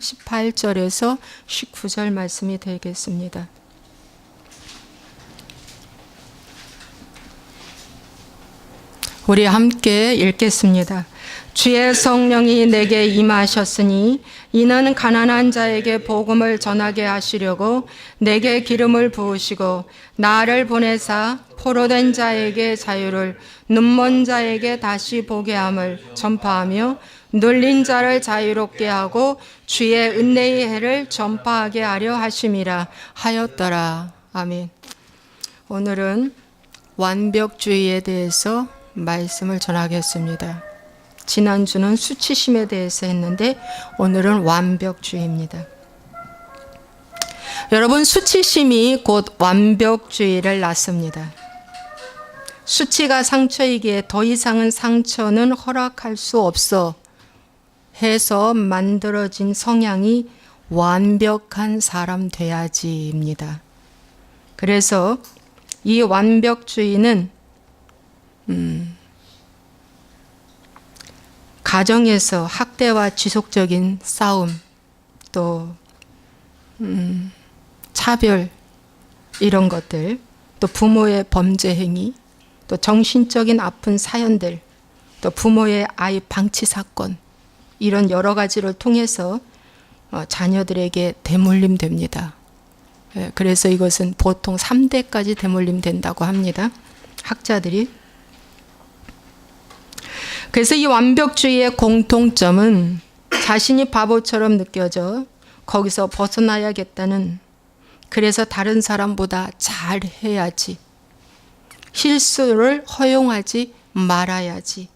18절에서 19절 말씀이 되겠습니다. 우리 함께 읽겠습니다. 주의 성령이 내게 임하셨으니 이는 가난한 자에게 복음을 전하게 하시려고 내게 기름을 부으시고 나를 보내사 포로된 자에게 자유를 눈먼 자에게 다시 보게 함을 전파하며 눌린 자를 자유롭게 하고 주의 은혜의 해를 전파하게 하려 하심이라 하였더라. 아멘. 오늘은 완벽주의에 대해서 말씀을 전하겠습니다. 지난주는 수치심에 대해서 했는데 오늘은 완벽주의입니다. 여러분, 수치심이 곧 완벽주의를 낳습니다. 수치가 상처이기에 더 이상은 상처는 허락할 수 없어 해서 만들어진 성향이 완벽한 사람 돼야지입니다. 그래서 이 완벽주의는 가정에서 학대와 지속적인 싸움, 또 차별, 이런 것들, 또 부모의 범죄 행위, 또 정신적인 아픈 사연들, 또 부모의 아이 방치 사건, 이런 여러 가지를 통해서 자녀들에게 대물림 됩니다. 그래서 이것은 보통 3대까지 대물림 된다고 합니다. 학자들이. 그래서 이 완벽주의의 공통점은 자신이 바보처럼 느껴져 거기서 벗어나야겠다는, 그래서 다른 사람보다 잘해야지, 실수를 허용하지 말아야지,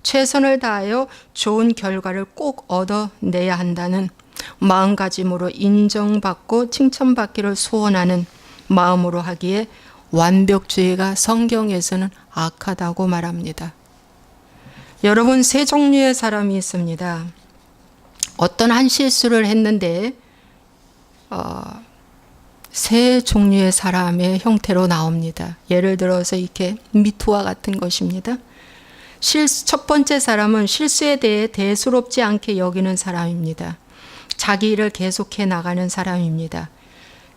최선을 다하여 좋은 결과를 꼭 얻어내야 한다는 마음가짐으로 인정받고 칭찬받기를 소원하는 마음으로 하기에 완벽주의가 성경에서는 악하다고 말합니다. 여러분, 세 종류의 사람이 있습니다. 어떤 한 실수를 했는데 세 종류의 사람의 형태로 나옵니다. 예를 들어서 이렇게 미투와 같은 것입니다. 첫 번째 사람은 실수에 대해 대수롭지 않게 여기는 사람입니다. 자기 일을 계속해 나가는 사람입니다.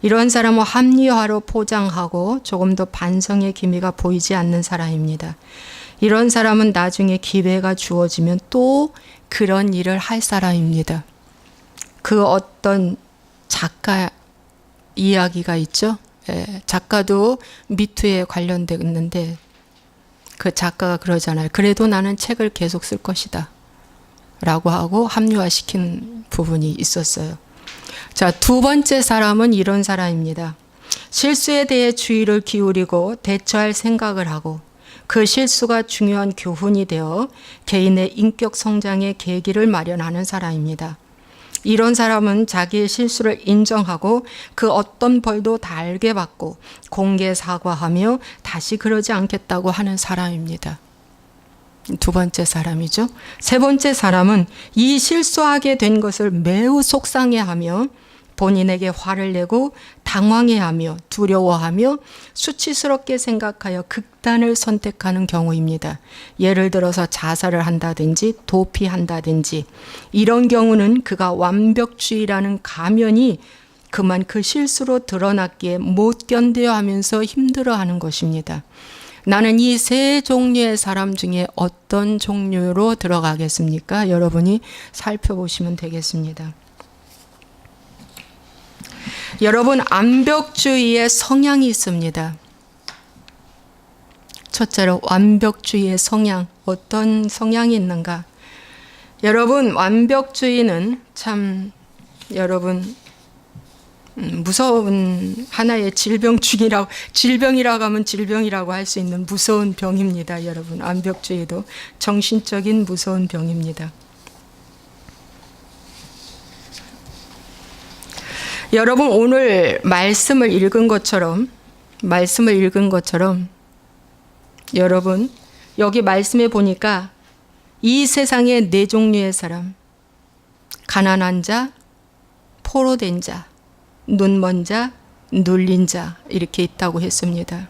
이런 사람은 합리화로 포장하고 조금 더 반성의 기미가 보이지 않는 사람입니다. 이런 사람은 나중에 기회가 주어지면 또 그런 일을 할 사람입니다. 그 어떤 작가 이야기가 있죠. 작가도 미투에 관련됐는데 그 작가가 그러잖아요. 그래도 나는 책을 계속 쓸 것이다 라고 하고 합리화시킨 부분이 있었어요. 자, 두 번째 사람은 이런 사람입니다. 실수에 대해 주의를 기울이고 대처할 생각을 하고 그 실수가 중요한 교훈이 되어 개인의 인격 성장의 계기를 마련하는 사람입니다. 이런 사람은 자기의 실수를 인정하고 그 어떤 벌도 달게 받고 공개 사과하며 다시 그러지 않겠다고 하는 사람입니다. 두 번째 사람이죠. 세 번째 사람은 이 실수하게 된 것을 매우 속상해하며 본인에게 화를 내고 당황해하며 두려워하며 수치스럽게 생각하여 극단을 선택하는 경우입니다. 예를 들어서 자살을 한다든지 도피한다든지, 이런 경우는 그가 완벽주의라는 가면이 그만 그 실수로 드러났기에 못 견뎌 하면서 힘들어하는 것입니다. 나는 이 세 종류의 사람 중에 어떤 종류로 들어가겠습니까? 여러분이 살펴보시면 되겠습니다. 여러분, 완벽주의의 성향이 있습니다. 첫째로 완벽주의의 성향, 어떤 성향이 있는가? 여러분, 완벽주의는 참 여러분 무서운 하나의 질병이라고 하면 질병이라고 할 수 있는 무서운 병입니다. 여러분, 완벽주의도 정신적인 무서운 병입니다. 여러분, 오늘 말씀을 읽은 것처럼 여러분, 여기 말씀에 보니까 이 세상의 네 종류의 사람, 가난한 자, 포로된 자, 눈먼 자, 눌린 자, 이렇게 있다고 했습니다.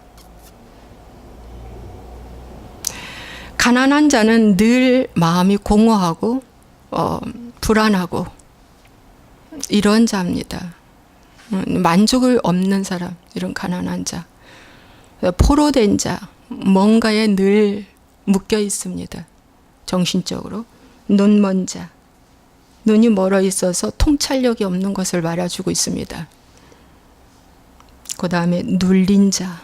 가난한 자는 늘 마음이 공허하고 불안하고 이런 자입니다. 만족을 없는 사람, 이런 가난한 자, 포로된 자, 뭔가에 늘 묶여 있습니다. 정신적으로. 눈 먼 자, 눈이 멀어 있어서 통찰력이 없는 것을 말해주고 있습니다. 그 다음에 눌린 자,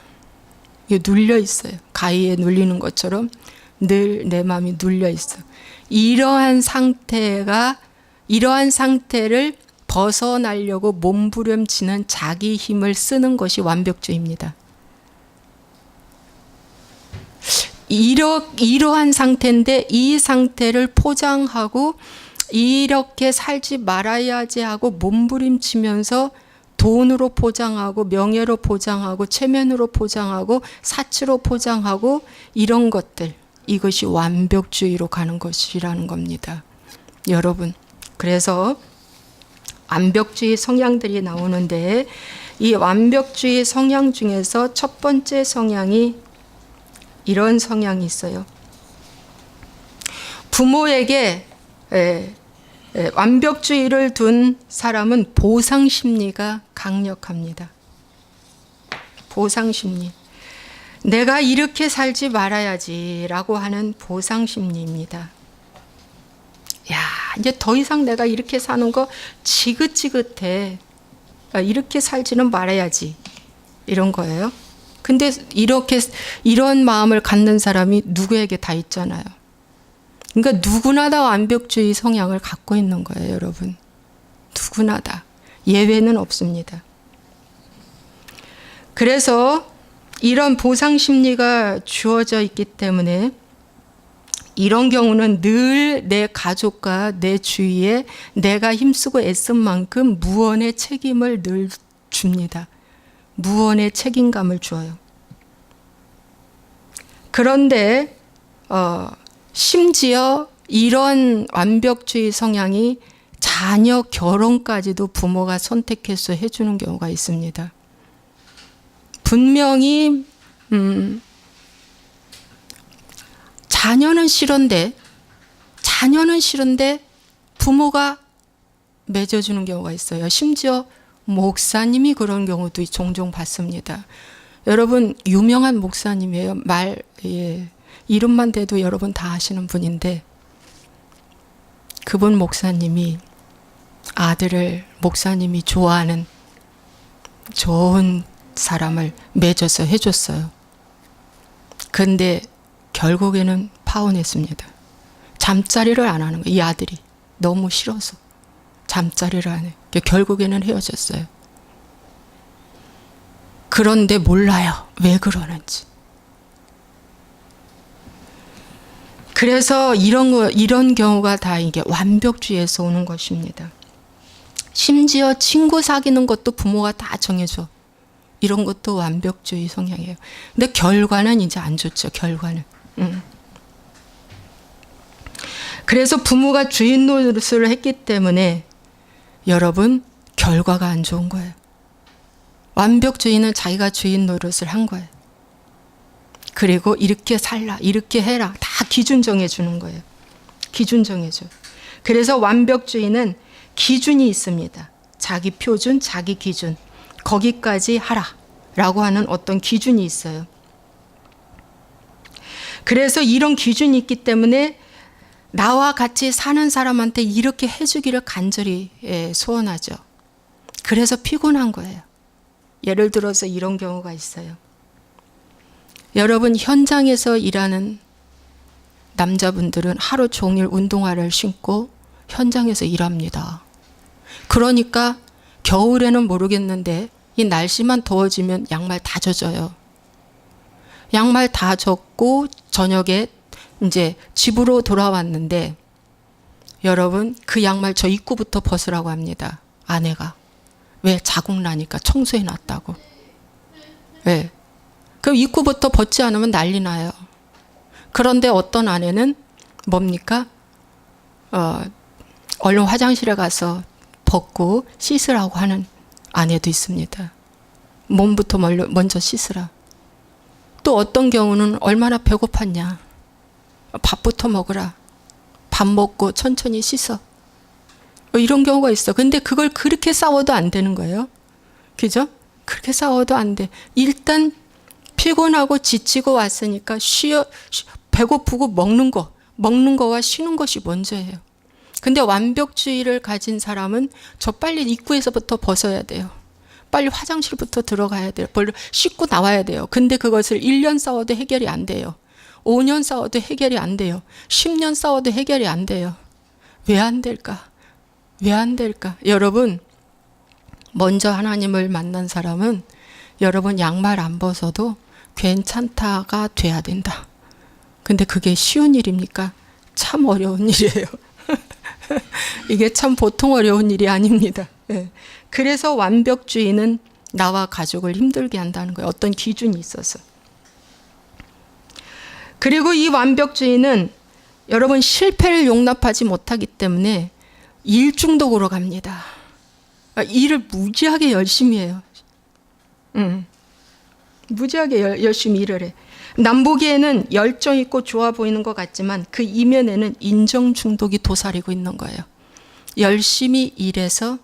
이게 눌려 있어요. 가위에 눌리는 것처럼 늘 내 마음이 눌려 있어. 이러한 상태를 벗어나려고 몸부림치는 자기 힘을 쓰는 것이 완벽주의입니다. 이러한 상태인데 이 상태를 포장하고 이렇게 살지 말아야지 하고 몸부림치면서 돈으로 포장하고 명예로 포장하고 체면으로 포장하고 사치로 포장하고 이런 것들, 이것이 완벽주의로 가는 것이라는 겁니다. 여러분, 그래서 완벽주의 성향들이 나오는데 이 완벽주의 성향 중에서 첫 번째 성향이 이런 성향이 있어요. 부모에게 완벽주의를 둔 사람은 보상심리가 강력합니다. 보상심리. 내가 이렇게 살지 말아야지 라고 하는 보상심리입니다. 야, 이제 더 이상 내가 이렇게 사는 거 지긋지긋해. 이렇게 살지는 말아야지. 이런 거예요. 근데 이런 마음을 갖는 사람이 누구에게 다 있잖아요. 그러니까 누구나 다 완벽주의 성향을 갖고 있는 거예요, 여러분. 누구나 다. 예외는 없습니다. 그래서 이런 보상 심리가 주어져 있기 때문에 이런 경우는 늘 내 가족과 내 주위에 내가 힘쓰고 애쓴 만큼 무언의 책임을 늘 줍니다. 무언의 책임감을 줘요. 그런데 심지어 이런 완벽주의 성향이 자녀 결혼까지도 부모가 선택해서 해주는 경우가 있습니다. 분명히 자녀는 싫은데 부모가 맺어주는 경우가 있어요. 심지어 목사님이 그런 경우도 종종 봤습니다. 여러분, 유명한 목사님이에요. 이름만 대도 여러분 다 아시는 분인데, 그분 목사님이 아들을 목사님이 좋아하는 좋은 사람을 맺어서 해줬어요. 근데 결국에는 파혼했습니다. 잠자리를 안 하는 거예요. 이 아들이 너무 싫어서 잠자리를 안 해요. 결국에는 헤어졌어요. 그런데 몰라요. 왜 그러는지. 그래서 이런 경우가 다 이게 완벽주의에서 오는 것입니다. 심지어 친구 사귀는 것도 부모가 다 정해줘. 이런 것도 완벽주의 성향이에요. 근데 결과는 이제 안 좋죠. 결과는. 그래서 부모가 주인 노릇을 했기 때문에 여러분, 결과가 안 좋은 거예요. 완벽주의는 자기가 주인 노릇을 한 거예요. 그리고 이렇게 살라, 이렇게 해라, 다 기준 정해주는 거예요. 기준 정해줘. 그래서 완벽주의는 기준이 있습니다. 자기 표준, 자기 기준. 거기까지 하라 라고 하는 어떤 기준이 있어요. 그래서 이런 기준이 있기 때문에 나와 같이 사는 사람한테 이렇게 해주기를 간절히 소원하죠. 그래서 피곤한 거예요. 예를 들어서 이런 경우가 있어요. 여러분, 현장에서 일하는 남자분들은 하루 종일 운동화를 신고 현장에서 일합니다. 그러니까 겨울에는 모르겠는데 이 날씨만 더워지면 양말 다 젖어요. 양말 다 젖고 저녁에 이제 집으로 돌아왔는데 여러분, 그 양말 저 입구부터 벗으라고 합니다. 아내가. 왜? 자국 나니까 청소해 놨다고. 왜? 그럼 입구부터 벗지 않으면 난리 나요. 그런데 어떤 아내는 뭡니까? 얼른 화장실에 가서 벗고 씻으라고 하는 아내도 있습니다. 몸부터 먼저 씻으라. 또 어떤 경우는 얼마나 배고팠냐. 밥부터 먹으라. 밥 먹고 천천히 씻어. 이런 경우가 있어. 근데 그걸 그렇게 싸워도 안 되는 거예요. 그죠? 그렇게 싸워도 안 돼. 일단 피곤하고 지치고 왔으니까 배고프고 먹는 거와 쉬는 것이 먼저예요. 근데 완벽주의를 가진 사람은 저 빨리 입구에서부터 벗어야 돼요. 빨리 화장실부터 들어가야 돼요. 빨리 씻고 나와야 돼요. 근데 그것을 1년 싸워도 해결이 안 돼요. 5년 싸워도 해결이 안 돼요. 10년 싸워도 해결이 안 돼요. 왜 안 될까? 왜 안 될까? 여러분, 먼저 하나님을 만난 사람은 여러분 양말 안 벗어도 괜찮다가 돼야 된다. 근데 그게 쉬운 일입니까? 참 어려운 일이에요. 이게 참 보통 어려운 일이 아닙니다. 예. 그래서 완벽주의는 나와 가족을 힘들게 한다는 거예요. 어떤 기준이 있어서. 그리고 이 완벽주의는 여러분 실패를 용납하지 못하기 때문에 일 중독으로 갑니다. 일을 무지하게 열심히 해요. 무지하게 열심히 일을 해. 남 보기에는 열정 있고 좋아 보이는 것 같지만 그 이면에는 인정 중독이 도사리고 있는 거예요. 열심히 일해서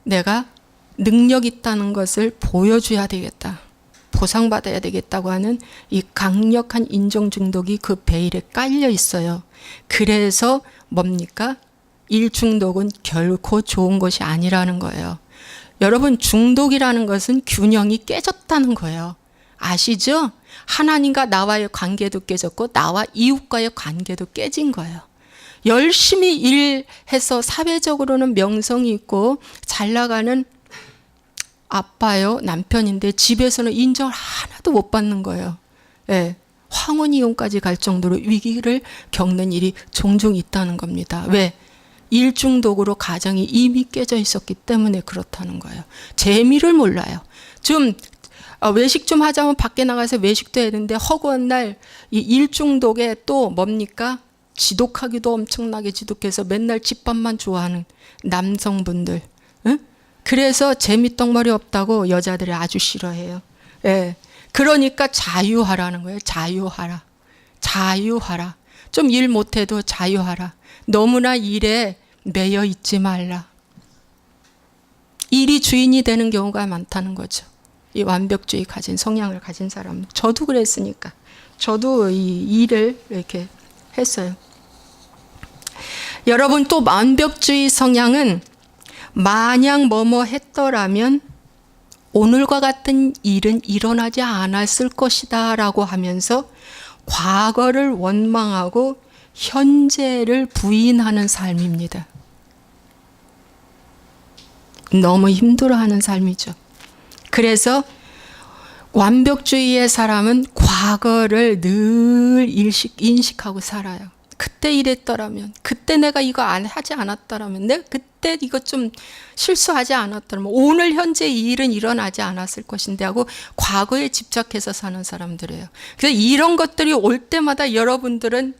내가 능력 있다는 것을 보여줘야 되겠다. 보상받아야 되겠다고 하는 이 강력한 인정 중독이 그 베일에 깔려 있어요. 그래서 뭡니까? 일 중독은 결코 좋은 것이 아니라는 거예요. 여러분, 중독이라는 것은 균형이 깨졌다는 거예요. 아시죠? 하나님과 나와의 관계도 깨졌고 나와 이웃과의 관계도 깨진 거예요. 열심히 일해서 사회적으로는 명성이 있고 잘 나가는 아빠요, 남편인데 집에서는 인정을 하나도 못 받는 거예요. 예, 황혼이혼까지 갈 정도로 위기를 겪는 일이 종종 있다는 겁니다. 왜? 일 중독으로 가정이 이미 깨져 있었기 때문에 그렇다는 거예요. 재미를 몰라요. 좀 외식 좀 하자면 밖에 나가서 외식도 해야 되는데 허구한 날 이 일 중독에 또 뭡니까? 지독하기도 엄청나게 지독해서 맨날 집밥만 좋아하는 남성분들. 응? 그래서 재미떡머리 없다고 여자들이 아주 싫어해요. 예. 그러니까 자유하라는 거예요. 자유하라. 자유하라. 좀 일 못해도 자유하라. 너무나 일에 매여 있지 말라. 일이 주인이 되는 경우가 많다는 거죠. 이 완벽주의 가진 성향을 가진 사람. 저도 그랬으니까. 저도 이 일을 이렇게 했어요. 여러분, 또 완벽주의 성향은 만약 뭐뭐 했더라면 오늘과 같은 일은 일어나지 않았을 것이다 라고 하면서 과거를 원망하고 현재를 부인하는 삶입니다. 너무 힘들어하는 삶이죠. 그래서 완벽주의의 사람은 과거를 늘 인식하고 살아요. 그때 이랬더라면, 그때 내가 이거 하지 않았더라면, 내가 그때 이거 좀 실수하지 않았더라면, 오늘 현재 이 일은 일어나지 않았을 것인데 하고 과거에 집착해서 사는 사람들이에요. 그래서 이런 것들이 올 때마다 여러분들은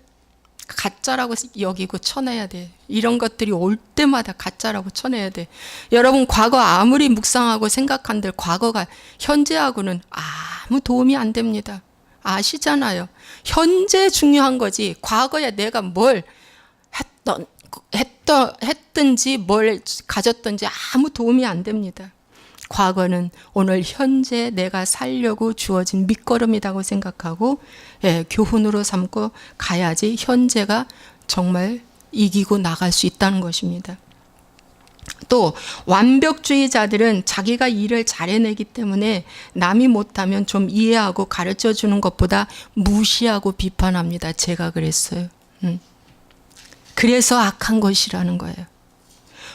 가짜라고 여기고 쳐내야 돼. 이런 것들이 올 때마다 가짜라고 쳐내야 돼. 여러분, 과거 아무리 묵상하고 생각한들 과거가 현재하고는 아무 도움이 안 됩니다. 아시잖아요. 현재 중요한 거지. 과거에 내가 뭘 했든지 뭘 가졌든지 아무 도움이 안 됩니다. 과거는 오늘 현재 내가 살려고 주어진 밑거름이라고 생각하고 교훈으로 삼고 가야지 현재가 정말 이기고 나갈 수 있다는 것입니다. 또 완벽주의자들은 자기가 일을 잘 해내기 때문에 남이 못하면 좀 이해하고 가르쳐주는 것보다 무시하고 비판합니다. 제가 그랬어요. 그래서 악한 것이라는 거예요.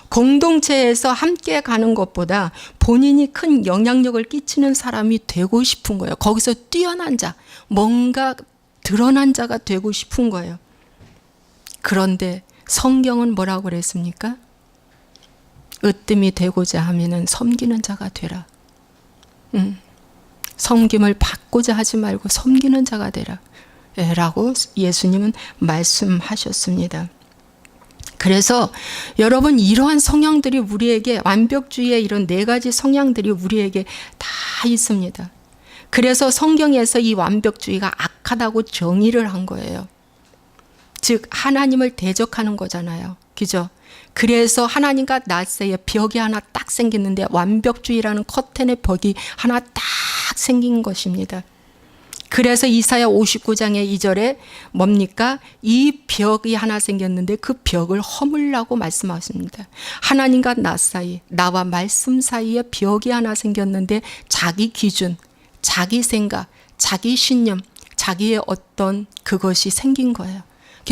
공동체에서 함께 가는 것보다 본인이 큰 영향력을 끼치는 사람이 되고 싶은 거예요. 거기서 뛰어난 자, 뭔가 드러난 자가 되고 싶은 거예요. 그런데 성경은 뭐라고 그랬습니까? 으뜸이 되고자 하면은 섬기는 자가 되라. 섬김을 받고자 하지 말고 섬기는 자가 되라. 라고 예수님은 말씀하셨습니다. 그래서 여러분, 이러한 성향들이 우리에게, 완벽주의의 이런 4가지 성향들이 우리에게 다 있습니다. 그래서 성경에서 이 완벽주의가 악하다고 정의를 한 거예요. 즉 하나님을 대적하는 거잖아요. 그죠? 그래서 하나님과 나 사이에 벽이 하나 딱 생겼는데 완벽주의라는 커튼의 벽이 하나 딱 생긴 것입니다. 그래서 이사야 59장의 2절에 뭡니까? 이 벽이 하나 생겼는데 그 벽을 허물라고 말씀하십니다. 하나님과 나 사이, 나와 말씀 사이에 벽이 하나 생겼는데 자기 기준, 자기 생각, 자기 신념, 자기의 어떤 그것이 생긴 거예요.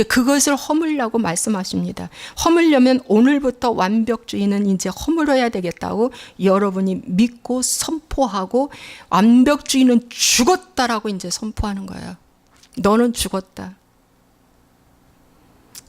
그것을 허물라고 말씀하십니다. 허물려면 오늘부터 완벽주의는 이제 허물어야 되겠다고 여러분이 믿고 선포하고 완벽주의는 죽었다라고 이제 선포하는 거예요. 너는 죽었다.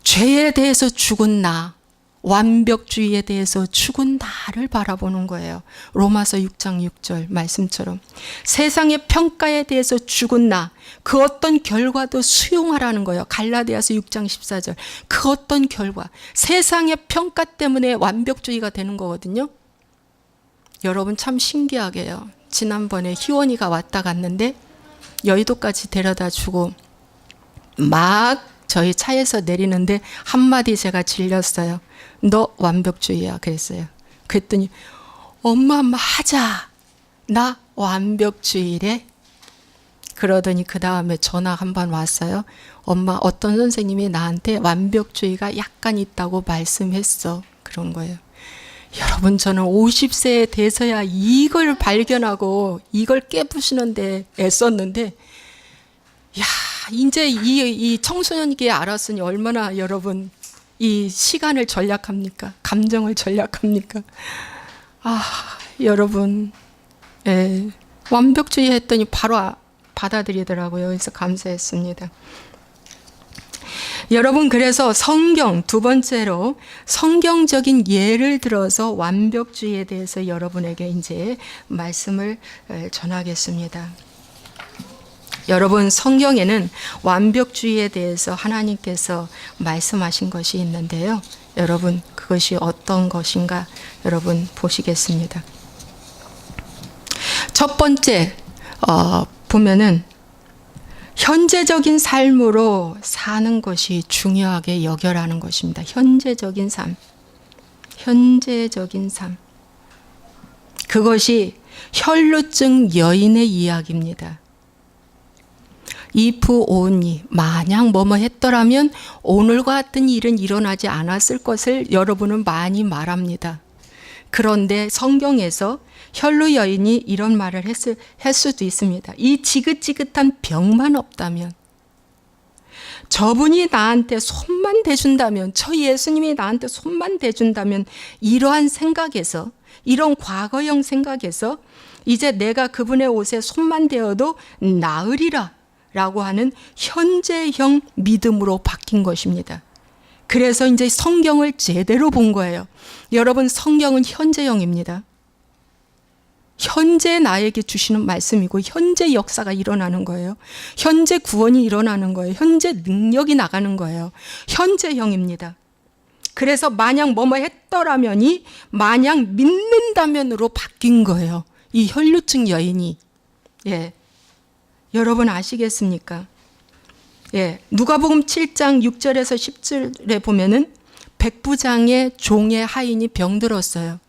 죄에 대해서 죽은 나, 완벽주의에 대해서 죽은 나를 바라보는 거예요. 로마서 6장 6절 말씀처럼 세상의 평가에 대해서 죽은 나, 그 어떤 결과도 수용하라는 거예요. 갈라디아서 6장 14절 그 어떤 결과, 세상의 평가 때문에 완벽주의가 되는 거거든요. 여러분 참 신기하게요. 지난번에 희원이가 왔다 갔는데 여의도까지 데려다 주고 막 저희 차에서 내리는데 한마디 제가 질렸어요. 너 완벽주의야 그랬어요. 그랬더니 엄마 맞아, 나 완벽주의래. 그러더니 그 다음에 전화 한 번 왔어요. 엄마 어떤 선생님이 나한테 완벽주의가 약간 있다고 말씀했어. 그런 거예요. 여러분 저는 50세에 돼서야 이걸 발견하고 이걸 깨부시는데 애썼는데, 야 이제 이 청소년기에 알았으니 얼마나 여러분 이 시간을 전략합니까? 감정을 전략합니까? 여러분, 완벽주의 했더니 바로 받아들이더라고요. 그래서 감사했습니다. 여러분 그래서 성경, 두 번째로 성경적인 예를 들어서 완벽주의에 대해서 여러분에게 이제 말씀을 전하겠습니다. 여러분 성경에는 완벽주의에 대해서 하나님께서 말씀하신 것이 있는데요. 여러분 그것이 어떤 것인가 여러분 보시겠습니다. 첫 번째 보면은 현재적인 삶으로 사는 것이 중요하게 여겨라는 것입니다. 현재적인 삶. 현재적인 삶. 그것이 혈루증 여인의 이야기입니다. if only 만약 뭐뭐 했더라면 오늘과 같은 일은 일어나지 않았을 것을 여러분은 많이 말합니다. 그런데 성경에서 혈루 여인이 이런 말을 했을 수도 있습니다. 이 지긋지긋한 병만 없다면, 저분이 나한테 손만 대준다면, 저 예수님이 나한테 손만 대준다면, 이러한 생각에서, 이런 과거형 생각에서 이제 내가 그분의 옷에 손만 대어도 나으리라 라고 하는 현재형 믿음으로 바뀐 것입니다. 그래서 이제 성경을 제대로 본 거예요. 여러분 성경은 현재형입니다. 현재 나에게 주시는 말씀이고 현재 역사가 일어나는 거예요. 현재 구원이 일어나는 거예요. 현재 능력이 나가는 거예요. 현재형입니다. 그래서 만약 뭐뭐 했더라면이 만약 믿는다면으로 바뀐 거예요. 이 혈루증 여인이. 여러분 아시겠습니까? 누가복음 7장 6절에서 10절에 보면은 백부장의 종의 하인이 병들었어요.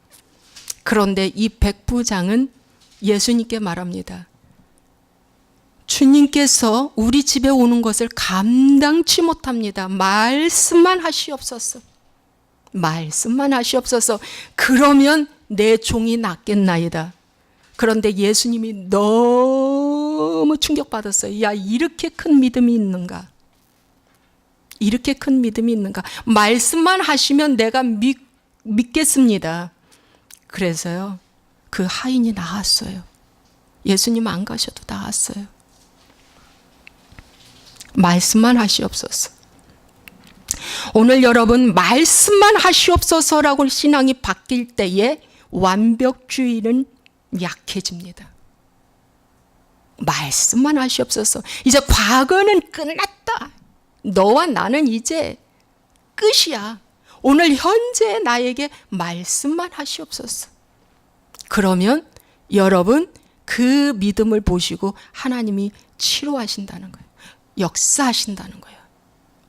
그런데 이 백부장은 예수님께 말합니다. 주님께서 우리 집에 오는 것을 감당치 못합니다. 말씀만 하시옵소서. 말씀만 하시옵소서. 그러면 내 종이 낫겠나이다. 그런데 예수님이 너무 충격받았어요. 야, 이렇게 큰 믿음이 있는가? 이렇게 큰 믿음이 있는가? 말씀만 하시면 내가 믿겠습니다. 그래서요, 그 하인이 나았어요. 예수님 안 가셔도 나았어요. 말씀만 하시옵소서. 오늘 여러분 말씀만 하시옵소서라고 신앙이 바뀔 때에 완벽주의는 약해집니다. 말씀만 하시옵소서. 이제 과거는 끝났다. 너와 나는 이제 끝이야. 오늘 현재 나에게 말씀만 하시옵소서. 그러면 여러분 그 믿음을 보시고 하나님이 치료하신다는 거예요. 역사하신다는 거예요.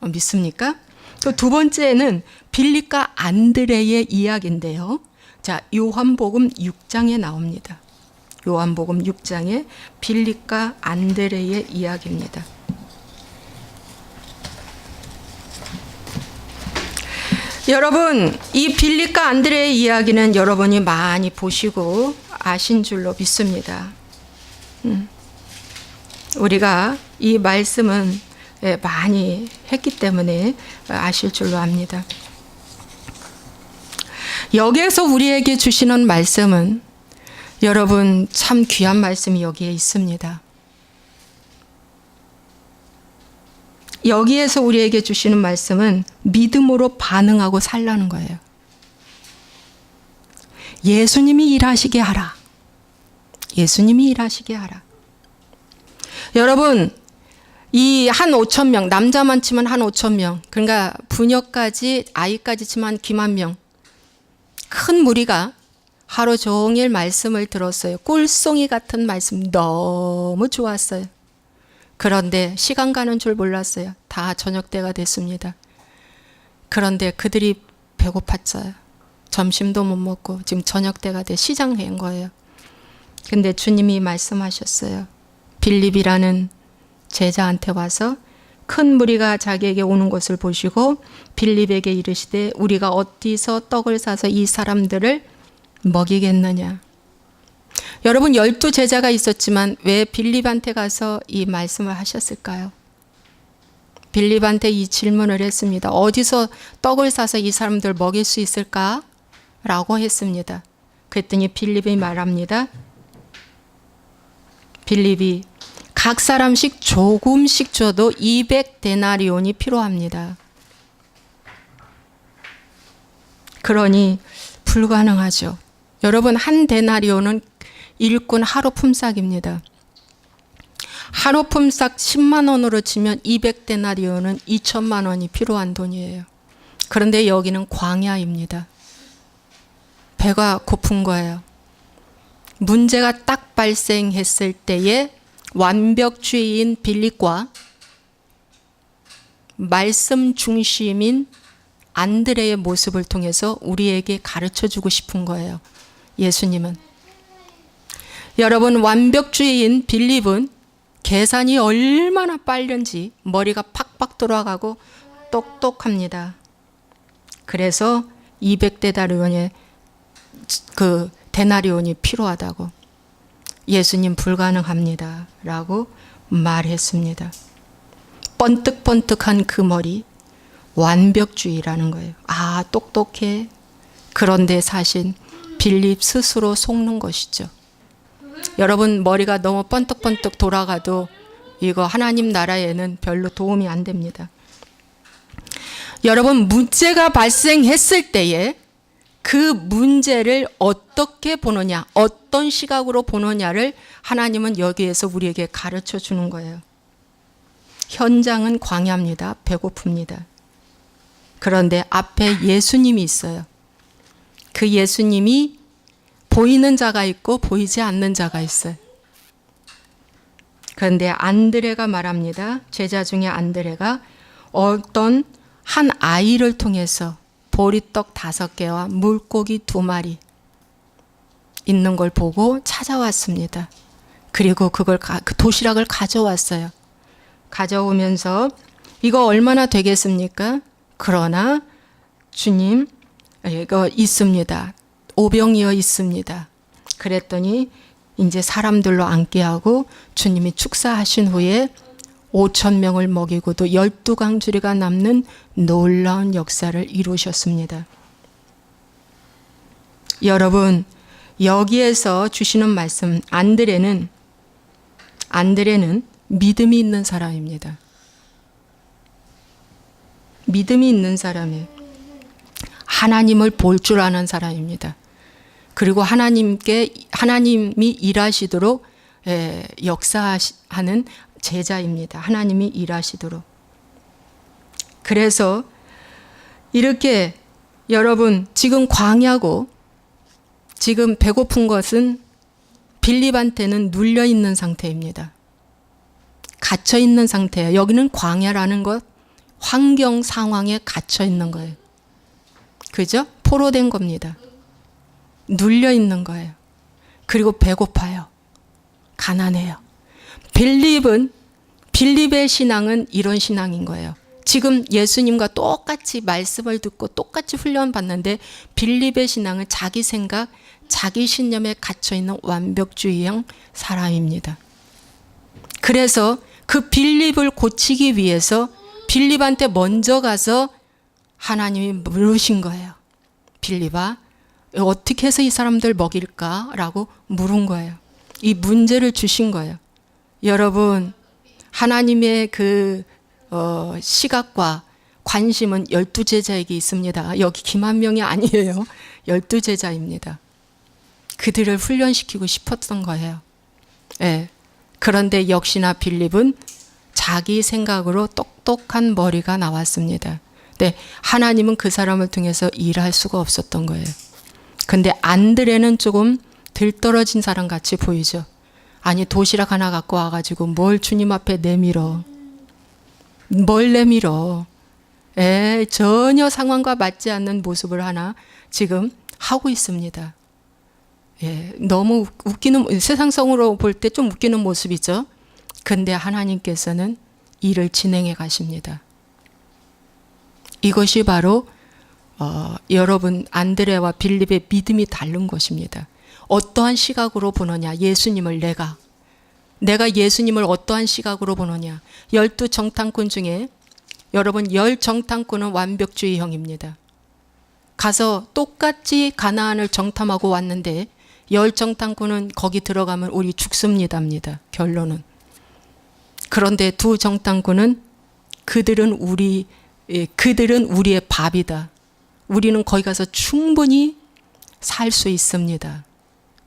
믿습니까? 또 두 번째는 빌립과 안드레의 이야기인데요. 자, 요한복음 6장에 나옵니다. 요한복음 6장에 빌립과 안드레의 이야기입니다. 여러분, 이 빌립과 안드레의 이야기는 여러분이 많이 보시고 아신 줄로 믿습니다. 우리가 이 말씀은 많이 했기 때문에 아실 줄로 압니다. 여기에서 우리에게 주시는 말씀은 여러분 참 귀한 말씀이 여기에 있습니다. 여기에서 우리에게 주시는 말씀은 믿음으로 반응하고 살라는 거예요. 예수님이 일하시게 하라. 예수님이 일하시게 하라. 여러분, 이 한 5,000명, 남자만 치면 한 5,000명, 그러니까 부녀까지 아이까지 치면 기만 명, 큰 무리가 하루 종일 말씀을 들었어요. 꿀송이 같은 말씀 너무 좋았어요. 그런데 시간 가는 줄 몰랐어요. 다 저녁 때가 됐습니다. 그런데 그들이 배고팠어요. 점심도 못 먹고 지금 저녁 때가 돼 시장 간 거예요. 근데 주님이 말씀하셨어요. 빌립이라는 제자한테 와서 큰 무리가 자기에게 오는 것을 보시고 빌립에게 이르시되 우리가 어디서 떡을 사서 이 사람들을 먹이겠느냐. 여러분 12 제자가 있었지만 왜 빌립한테 가서 이 말씀을 하셨을까요? 빌립한테 이 질문을 했습니다. 어디서 떡을 사서 이 사람들 먹일 수 있을까? 라고 했습니다. 그랬더니 빌립이 말합니다. 빌립이 각 사람씩 조금씩 줘도 200데나리온이 필요합니다. 그러니 불가능하죠. 여러분 한 데나리온은 일꾼 하루 품삯입니다. 하루 품삯 10만 원으로 치면 200데나리온은 2천만 원이 필요한 돈이에요. 그런데 여기는 광야입니다. 배가 고픈 거예요. 문제가 딱 발생했을 때에 완벽주의인 빌립과 말씀 중심인 안드레의 모습을 통해서 우리에게 가르쳐주고 싶은 거예요. 예수님은. 여러분 완벽주의인 빌립은 계산이 얼마나 빠른지 머리가 팍팍 돌아가고 똑똑합니다. 그래서 200데나리온의 그 데나리온이 필요하다고. 예수님 불가능합니다 라고 말했습니다. 번뜩번뜩한 그 머리, 완벽주의라는 거예요. 아, 똑똑해. 그런데 사실 빌립 스스로 속는 것이죠. 여러분 머리가 너무 번뜩번뜩 돌아가도 이거 하나님 나라에는 별로 도움이 안 됩니다. 여러분 문제가 발생했을 때에 그 문제를 어떻게 보느냐, 어떤 시각으로 보느냐를 하나님은 여기에서 우리에게 가르쳐 주는 거예요. 현장은 광야입니다. 배고픕니다. 그런데 앞에 예수님이 있어요. 그 예수님이 보이는 자가 있고 보이지 않는 자가 있어요. 그런데 안드레가 말합니다. 제자 중에 안드레가 어떤 한 아이를 통해서 보리떡 5개와 물고기 2마리 있는 걸 보고 찾아왔습니다. 그리고 그 도시락을 가져왔어요. 가져오면서 이거 얼마나 되겠습니까? 그러나 주님 이거 있습니다. 오병이어 있습니다. 그랬더니 이제 사람들로 앉게 하고 주님이 축사하신 후에 5,000명을 먹이고도 12강주리가 남는 놀라운 역사를 이루셨습니다. 여러분 여기에서 주시는 말씀 안드레는 믿음이 있는 사람입니다. 믿음이 있는 사람이에요. 하나님을 볼 줄 아는 사람입니다. 그리고 하나님이 일하시도록 역사하는 제자입니다. 하나님이 일하시도록. 그래서 이렇게 여러분 지금 광야고 지금 배고픈 것은 빌립한테는 눌려있는 상태입니다. 갇혀있는 상태예요. 여기는 광야라는 것 환경 상황에 갇혀 있는 거예요. 그죠? 포로된 겁니다. 눌려 있는 거예요. 그리고 배고파요. 가난해요. 빌립의 신앙은 이런 신앙인 거예요. 지금 예수님과 똑같이 말씀을 듣고 똑같이 훈련받는데 빌립의 신앙은 자기 생각, 자기 신념에 갇혀있는 완벽주의형 사람입니다. 그래서 그 빌립을 고치기 위해서 빌립한테 먼저 가서 하나님이 물으신 거예요. 빌립아, 어떻게 해서 이 사람들 먹일까? 라고 물은 거예요. 이 문제를 주신 거예요. 여러분, 하나님의 그 시각과 관심은 12제자에게 있습니다. 여기 김한명이 아니에요. 12제자입니다. 그들을 훈련시키고 싶었던 거예요. 예. 그런데 역시나 빌립은 자기 생각으로 똑똑한 머리가 나왔습니다. 네, 하나님은 그 사람을 통해서 일할 수가 없었던 거예요. 근데 안드레는 조금 들떨어진 사람 같이 보이죠. 아니, 도시락 하나 갖고 와가지고 뭘 주님 앞에 내밀어. 뭘 내밀어. 전혀 상황과 맞지 않는 모습을 하나 지금 하고 있습니다. 너무 웃기는, 세상성으로 볼 때 좀 웃기는 모습이죠. 근데 하나님께서는 일을 진행해 가십니다. 이것이 바로 여러분 안드레와 빌립의 믿음이 다른 것입니다. 어떠한 시각으로 보느냐. 예수님을 내가 예수님을 어떠한 시각으로 보느냐. 12정탐꾼 중에 여러분 10정탐꾼은 완벽주의형입니다. 가서 똑같이 가나안을 정탐하고 왔는데 10정탐꾼은 거기 들어가면 우리 죽습니다입니다. 결론은. 그런데 2정탐꾼은 그들은 우리의 밥이다. 우리는 거기 가서 충분히 살 수 있습니다.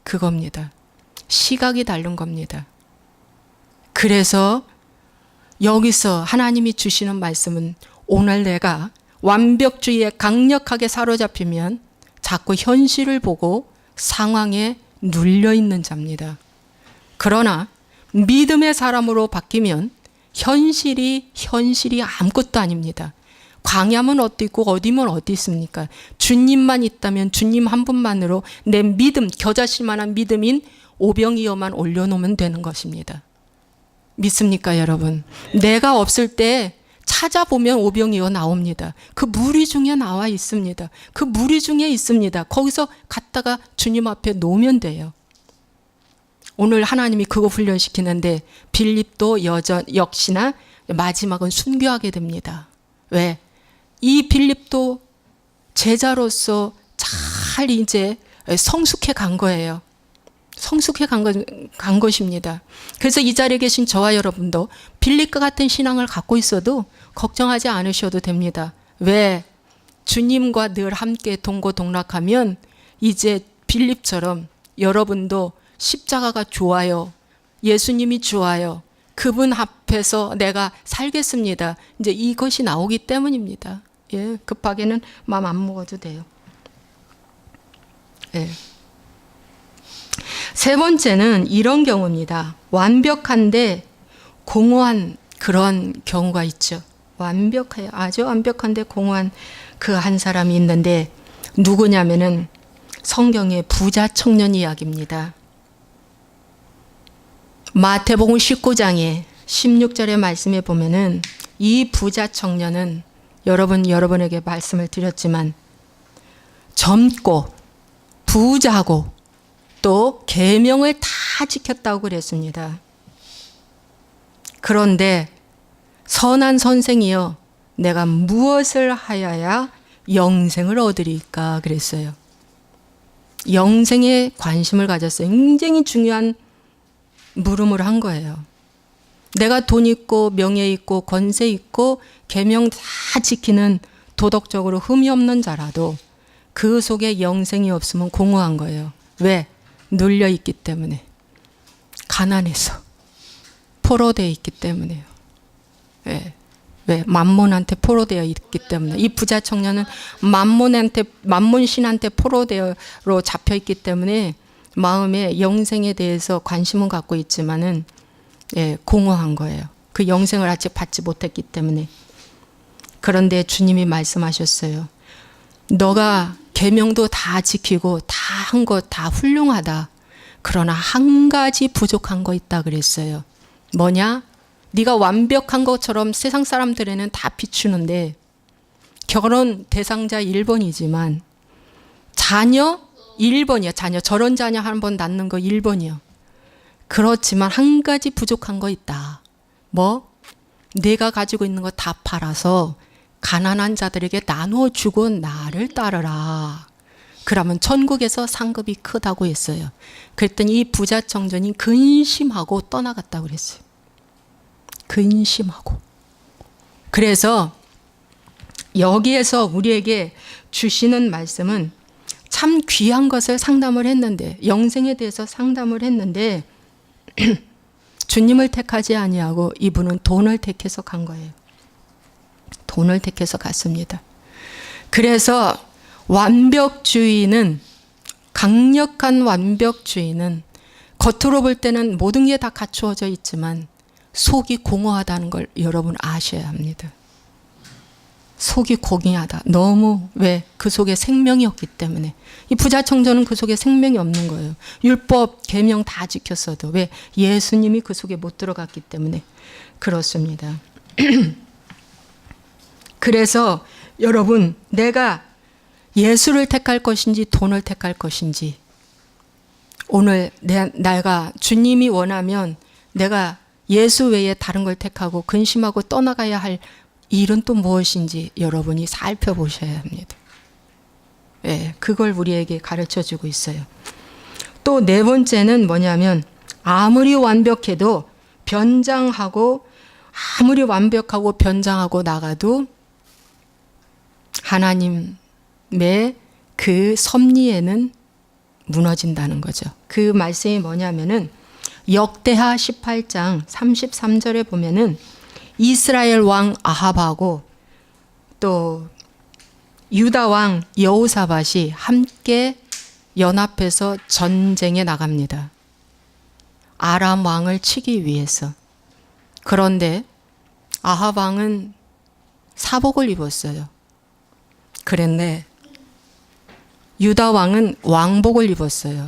그겁니다. 시각이 다른 겁니다. 그래서 여기서 하나님이 주시는 말씀은 오늘 내가 완벽주의에 강력하게 사로잡히면 자꾸 현실을 보고 상황에 눌려있는 자입니다. 그러나 믿음의 사람으로 바뀌면 현실이 아무것도 아닙니다. 광야면 어디 있고 어디면 어디 있습니까? 주님만 있다면 주님 한 분만으로 내 믿음, 겨자씨만한 믿음인 오병이어만 올려놓으면 되는 것입니다. 믿습니까, 여러분? 내가 없을 때 찾아보면 오병이어 나옵니다. 그 무리 중에 나와 있습니다. 그 무리 중에 있습니다. 거기서 갔다가 주님 앞에 놓으면 돼요. 오늘 하나님이 그거 훈련시키는데 빌립도 역시나 마지막은 순교하게 됩니다. 왜? 이 빌립도 제자로서 잘 이제 성숙해 간 거예요. 성숙해 간 것입니다. 그래서 이 자리에 계신 저와 여러분도 빌립과 같은 신앙을 갖고 있어도 걱정하지 않으셔도 됩니다. 왜? 주님과 늘 함께 동고동락하면 이제 빌립처럼 여러분도 십자가가 좋아요. 예수님이 좋아요. 그분 앞에서 내가 살겠습니다. 이제 이것이 나오기 때문입니다. 급하게는 마음 안 먹어도 돼요. 세 번째는 이런 경우입니다. 완벽한데 공허한 그런 경우가 있죠. 완벽해요. 아주 완벽한데 공허한 그 한 사람이 있는데 누구냐면은 성경의 부자 청년 이야기입니다. 마태복음 19장에 16절의 말씀에 보면은 이 부자 청년은 여러분에게 말씀을 드렸지만 젊고 부자고 또 계명을 다 지켰다고 그랬습니다. 그런데 선한 선생이여 내가 무엇을 하여야 영생을 얻으리까 그랬어요. 영생에 관심을 가졌어요. 굉장히 중요한 물음을 한 거예요. 내가 돈 있고 명예 있고 권세 있고 계명 다 지키는 도덕적으로 흠이 없는 자라도 그 속에 영생이 없으면 공허한 거예요. 왜? 눌려 있기 때문에. 가난해서. 포로되어 있기 때문에요. 왜? 만몬한테 포로되어 있기 때문에. 이 부자 청년은 만몬신한테 포로되어 잡혀 있기 때문에 마음에 영생에 대해서 관심은 갖고 있지만은 공허한 거예요. 그 영생을 아직 받지 못했기 때문에. 그런데 주님이 말씀하셨어요. 너가 계명도 다 지키고 다 한 것 다 훌륭하다. 그러나 한 가지 부족한 거 있다 그랬어요. 뭐냐? 네가 완벽한 것처럼 세상 사람들에는 다 비추는데 결혼 대상자 1번이지만 자녀 1번이야. 자녀 저런 자녀 한 번 낳는 거 1번이요. 그렇지만 한 가지 부족한 거 있다. 뭐? 내가 가지고 있는 거 다 팔아서 가난한 자들에게 나눠주고 나를 따르라. 그러면 천국에서 상급이 크다고 했어요. 그랬더니 이 부자 청년이 근심하고 떠나갔다고 그랬어요. 근심하고. 그래서 여기에서 우리에게 주시는 말씀은 참 귀한 것을 상담을 했는데, 영생에 대해서 상담을 했는데 주님을 택하지 아니하고 이분은 돈을 택해서 간 거예요. 돈을 택해서 갔습니다. 그래서 완벽주의는, 강력한 완벽주의는 겉으로 볼 때는 모든 게 다 갖추어져 있지만 속이 공허하다는 걸 여러분 아셔야 합니다. 속이 공허하다. 너무, 왜? 그 속에 생명이 없기 때문에. 이 부자 청년은 그 속에 생명이 없는 거예요. 율법, 계명 다 지켰어도. 왜? 예수님이 그 속에 못 들어갔기 때문에 그렇습니다. 그래서 여러분, 내가 예수를 택할 것인지 돈을 택할 것인지, 오늘 내가 주님이 원하면 내가 예수 외에 다른 걸 택하고 근심하고 떠나가야 할 일은 또 무엇인지 여러분이 살펴보셔야 합니다. 예, 그걸 우리에게 가르쳐주고 있어요. 또 네 번째는 뭐냐면, 아무리 완벽해도 변장하고, 아무리 완벽하고 변장하고 나가도 하나님의 그 섭리에는 무너진다는 거죠. 그 말씀이 뭐냐면은 역대하 18장 33절에 보면은 이스라엘 왕 아합하고 또 유다 왕 여호사밧이 함께 연합해서 전쟁에 나갑니다. 아람 왕을 치기 위해서. 그런데 아합 왕은 사복을 입었어요. 그런데 유다 왕은 왕복을 입었어요.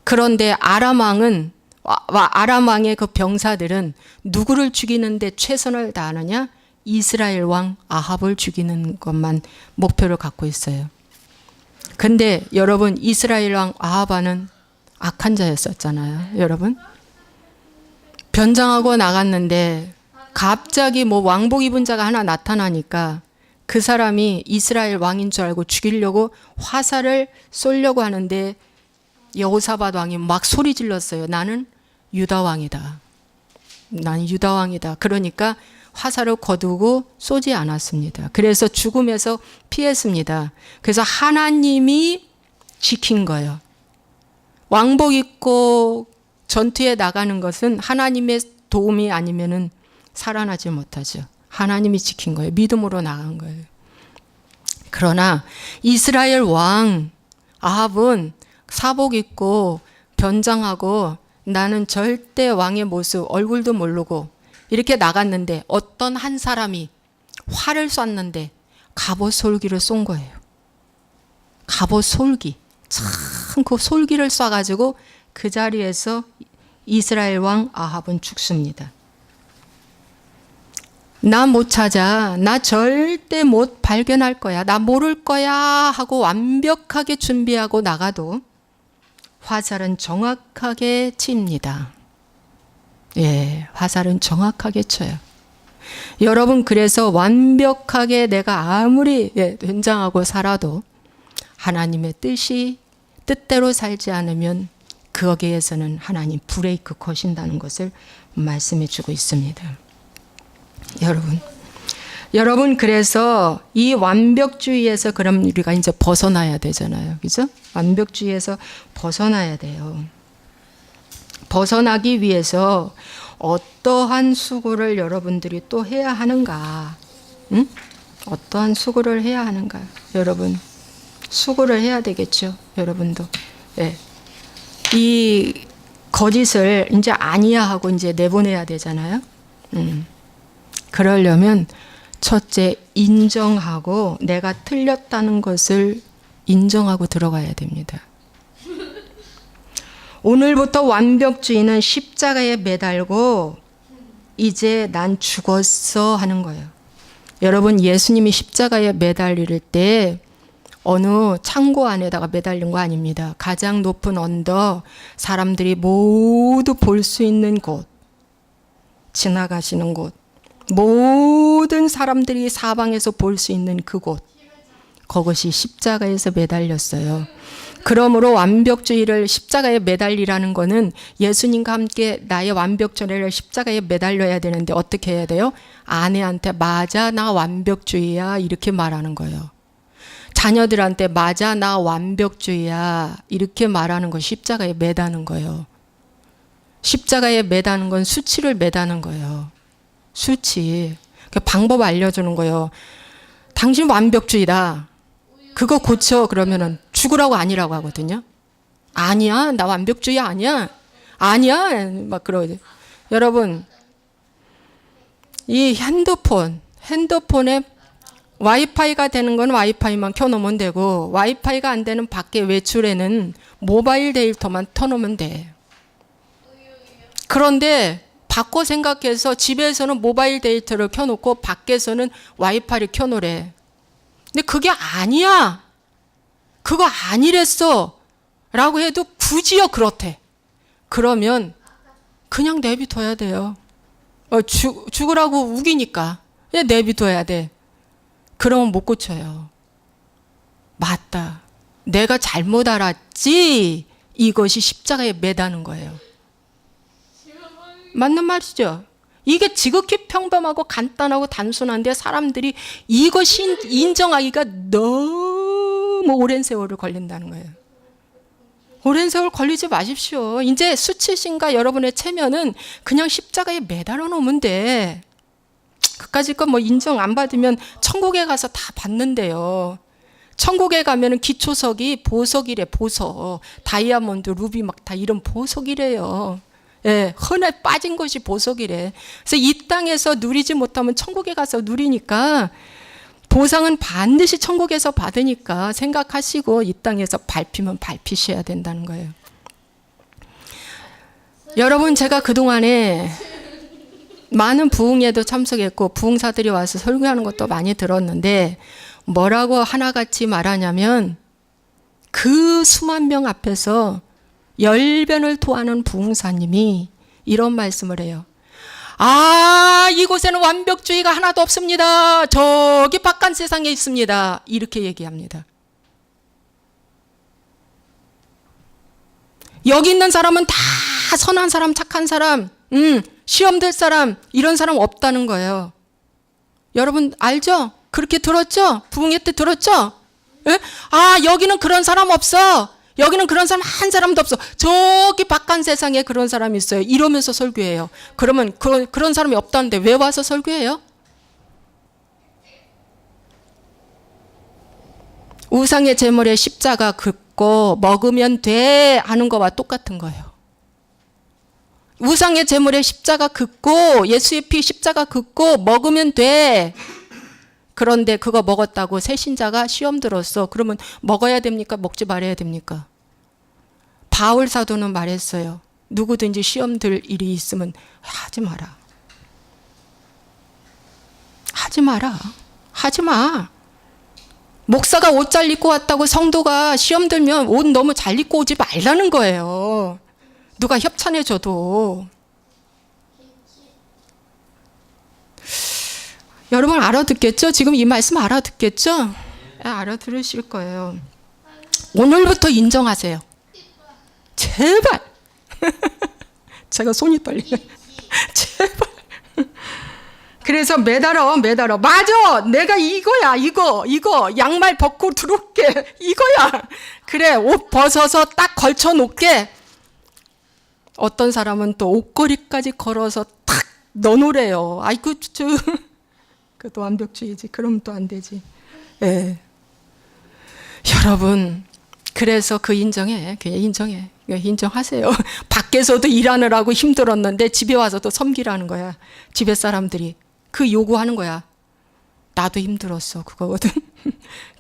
그런데 아람 왕의 그 병사들은 누구를 죽이는데 최선을 다하느냐? 이스라엘 왕 아합을 죽이는 것만 목표를 갖고 있어요. 근데 여러분, 이스라엘 왕 아합은 악한 자였었잖아요. 여러분, 변장하고 나갔는데 갑자기 뭐 왕복 입은 자가 하나 나타나니까 그 사람이 이스라엘 왕인 줄 알고 죽이려고 화살을 쏘려고 하는데 여호사밧 왕이 막 소리 질렀어요. 나는 유다 왕이다. 나는 유다 왕이다. 그러니까 화살을 거두고 쏘지 않았습니다. 그래서 죽음에서 피했습니다. 그래서 하나님이 지킨 거예요. 왕복 입고 전투에 나가는 것은 하나님의 도움이 아니면은 살아나지 못하죠. 하나님이 지킨 거예요. 믿음으로 나간 거예요. 그러나 이스라엘 왕 아합은 사복 입고 변장하고 나는 절대 왕의 모습, 얼굴도 모르고 이렇게 나갔는데 어떤 한 사람이 활을 쐈는데 갑옷 솔기를 쏜 거예요. 갑옷 솔기. 참 그 솔기를 쏴가지고 그 자리에서 이스라엘 왕 아합은 죽습니다. 나 못 찾아. 나 절대 못 발견할 거야. 나 모를 거야 하고 완벽하게 준비하고 나가도 화살은 정확하게 칩니다. 예, 화살은 정확하게 쳐요. 여러분, 그래서 완벽하게 내가 아무리 변장하고 살아도 하나님의 뜻대로 살지 않으면 거기에서는 하나님 브레이크 거신다는 것을 말씀해 주고 있습니다. 여러분 그래서 이 완벽주의에서 그럼 우리가 이제 벗어나야 되잖아요. 그죠? 완벽주의에서 벗어나야 돼요. 벗어나기 위해서 어떠한 수고를 여러분들이 또 해야 하는가? 응? 어떠한 수고를 해야 하는가? 여러분, 수고를 해야 되겠죠. 여러분도. 네. 이 거짓을 이제 아니야 하고 이제 내보내야 되잖아요. 그러려면 첫째, 인정하고 내가 틀렸다는 것을 인정하고 들어가야 됩니다. 오늘부터 완벽주의는 십자가에 매달고 이제 난 죽었어 하는 거예요. 여러분, 예수님이 십자가에 매달릴 때 어느 창고 안에다가 매달린 거 아닙니다. 가장 높은 언덕, 사람들이 모두 볼 수 있는 곳, 지나가시는 곳, 모든 사람들이 사방에서 볼 수 있는 그곳, 그것이 십자가에서 매달렸어요. 그러므로 완벽주의를 십자가에 매달리라는 거는 예수님과 함께 나의 완벽주의를 십자가에 매달려야 되는데 어떻게 해야 돼요? 아내한테 맞아, 나 완벽주의야, 이렇게 말하는 거예요. 자녀들한테 맞아, 나 완벽주의야, 이렇게 말하는 거 십자가에 매다는 거예요. 십자가에 매다는 건 수치를 매다는 거예요. 수치. 그 방법 알려주는 거예요. 당신 완벽주의다. 그거 고쳐. 그러면은 죽으라고 아니라고 하거든요. 아니야, 나 완벽주의 아니야. 아니야, 막 그러거든요. 여러분, 이 핸드폰에 와이파이가 되는 건 와이파이만 켜놓으면 되고, 와이파이가 안 되는 밖에 외출에는 모바일 데이터만 켜놓으면 돼. 그런데 바꿔 생각해서 집에서는 모바일 데이터를 켜놓고 밖에서는 와이파이를 켜놓으래. 근데 그게 아니야. 그거 아니랬어. 라고 해도 굳이요 그렇대. 그러면 그냥 내비둬야 돼요. 죽으라고 우기니까 그냥 내비둬야 돼. 그러면 못 고쳐요. 맞다. 내가 잘못 알았지. 이것이 십자가에 매다는 거예요. 맞는 말이죠. 이게 지극히 평범하고 간단하고 단순한데 사람들이 이것이 인정하기가 너무 오랜 세월을 걸린다는 거예요. 오랜 세월 걸리지 마십시오. 이제 수치심과 여러분의 체면은 그냥 십자가에 매달아 놓으면 돼. 그까짓 거 뭐 인정 안 받으면 천국에 가서 다 받는데요. 천국에 가면은 기초석이 보석이래, 보석. 다이아몬드, 루비 막 다 이런 보석이래요. 예, 흔해 빠진 것이 보석이래. 그래서 이 땅에서 누리지 못하면 천국에 가서 누리니까 보상은 반드시 천국에서 받으니까 생각하시고 이 땅에서 밟히면 밟히셔야 된다는 거예요. 여러분, 제가 그동안에 많은 부흥회도 참석했고 부흥사들이 와서 설교하는 것도 많이 들었는데 뭐라고 하나같이 말하냐면 그 수만 명 앞에서 열변을 토하는 부흥사님이 이런 말씀을 해요. 아, 이곳에는 완벽주의가 하나도 없습니다. 저기 바깥 세상에 있습니다. 이렇게 얘기합니다. 여기 있는 사람은 다 선한 사람, 착한 사람, 시험 될 사람, 이런 사람 없다는 거예요. 여러분 알죠? 그렇게 들었죠? 부흥회 때 들었죠? 예? 아, 여기는 그런 사람 없어. 여기는 그런 사람 한 사람도 없어. 저기 바깥 세상에 그런 사람이 있어요. 이러면서 설교해요. 그러면 그런 사람이 없다는데 왜 와서 설교해요? 우상의 제물에 십자가 긋고 먹으면 돼 하는 거와 똑같은 거예요. 우상의 제물에 십자가 긋고 예수의 피 십자가 긋고 먹으면 돼. 그런데 그거 먹었다고 새신자가 시험 들었어. 그러면 먹어야 됩니까? 먹지 말아야 됩니까? 바울 사도는 말했어요. 누구든지 시험 들 일이 있으면 하지 마라. 하지 마라. 하지 마. 목사가 옷 잘 입고 왔다고 성도가 시험 들면 옷 너무 잘 입고 오지 말라는 거예요. 누가 협찬해줘도. 여러분 알아듣겠죠? 지금 이 말씀 알아듣겠죠? 알아들으실 거예요. 오늘부터 인정하세요. 제발. 제가 손이 떨리네. 제발. 그래서 매달아. 맞아. 내가 이거야. 이거. 양말 벗고 들어올게. 이거야. 그래. 옷 벗어서 딱 걸쳐 놓게. 어떤 사람은 또 옷걸이까지 걸어서 탁 넣어놓으래요. 아이고, 그것도 완벽주의지. 그러면 또 안 되지. 예. 여러분, 그래서 인정해. 그냥 인정해. 인정하세요. 밖에서도 일하느라고 힘들었는데 집에 와서도 섬기라는 거야. 집에 사람들이. 그 요구하는 거야. 나도 힘들었어. 그거거든.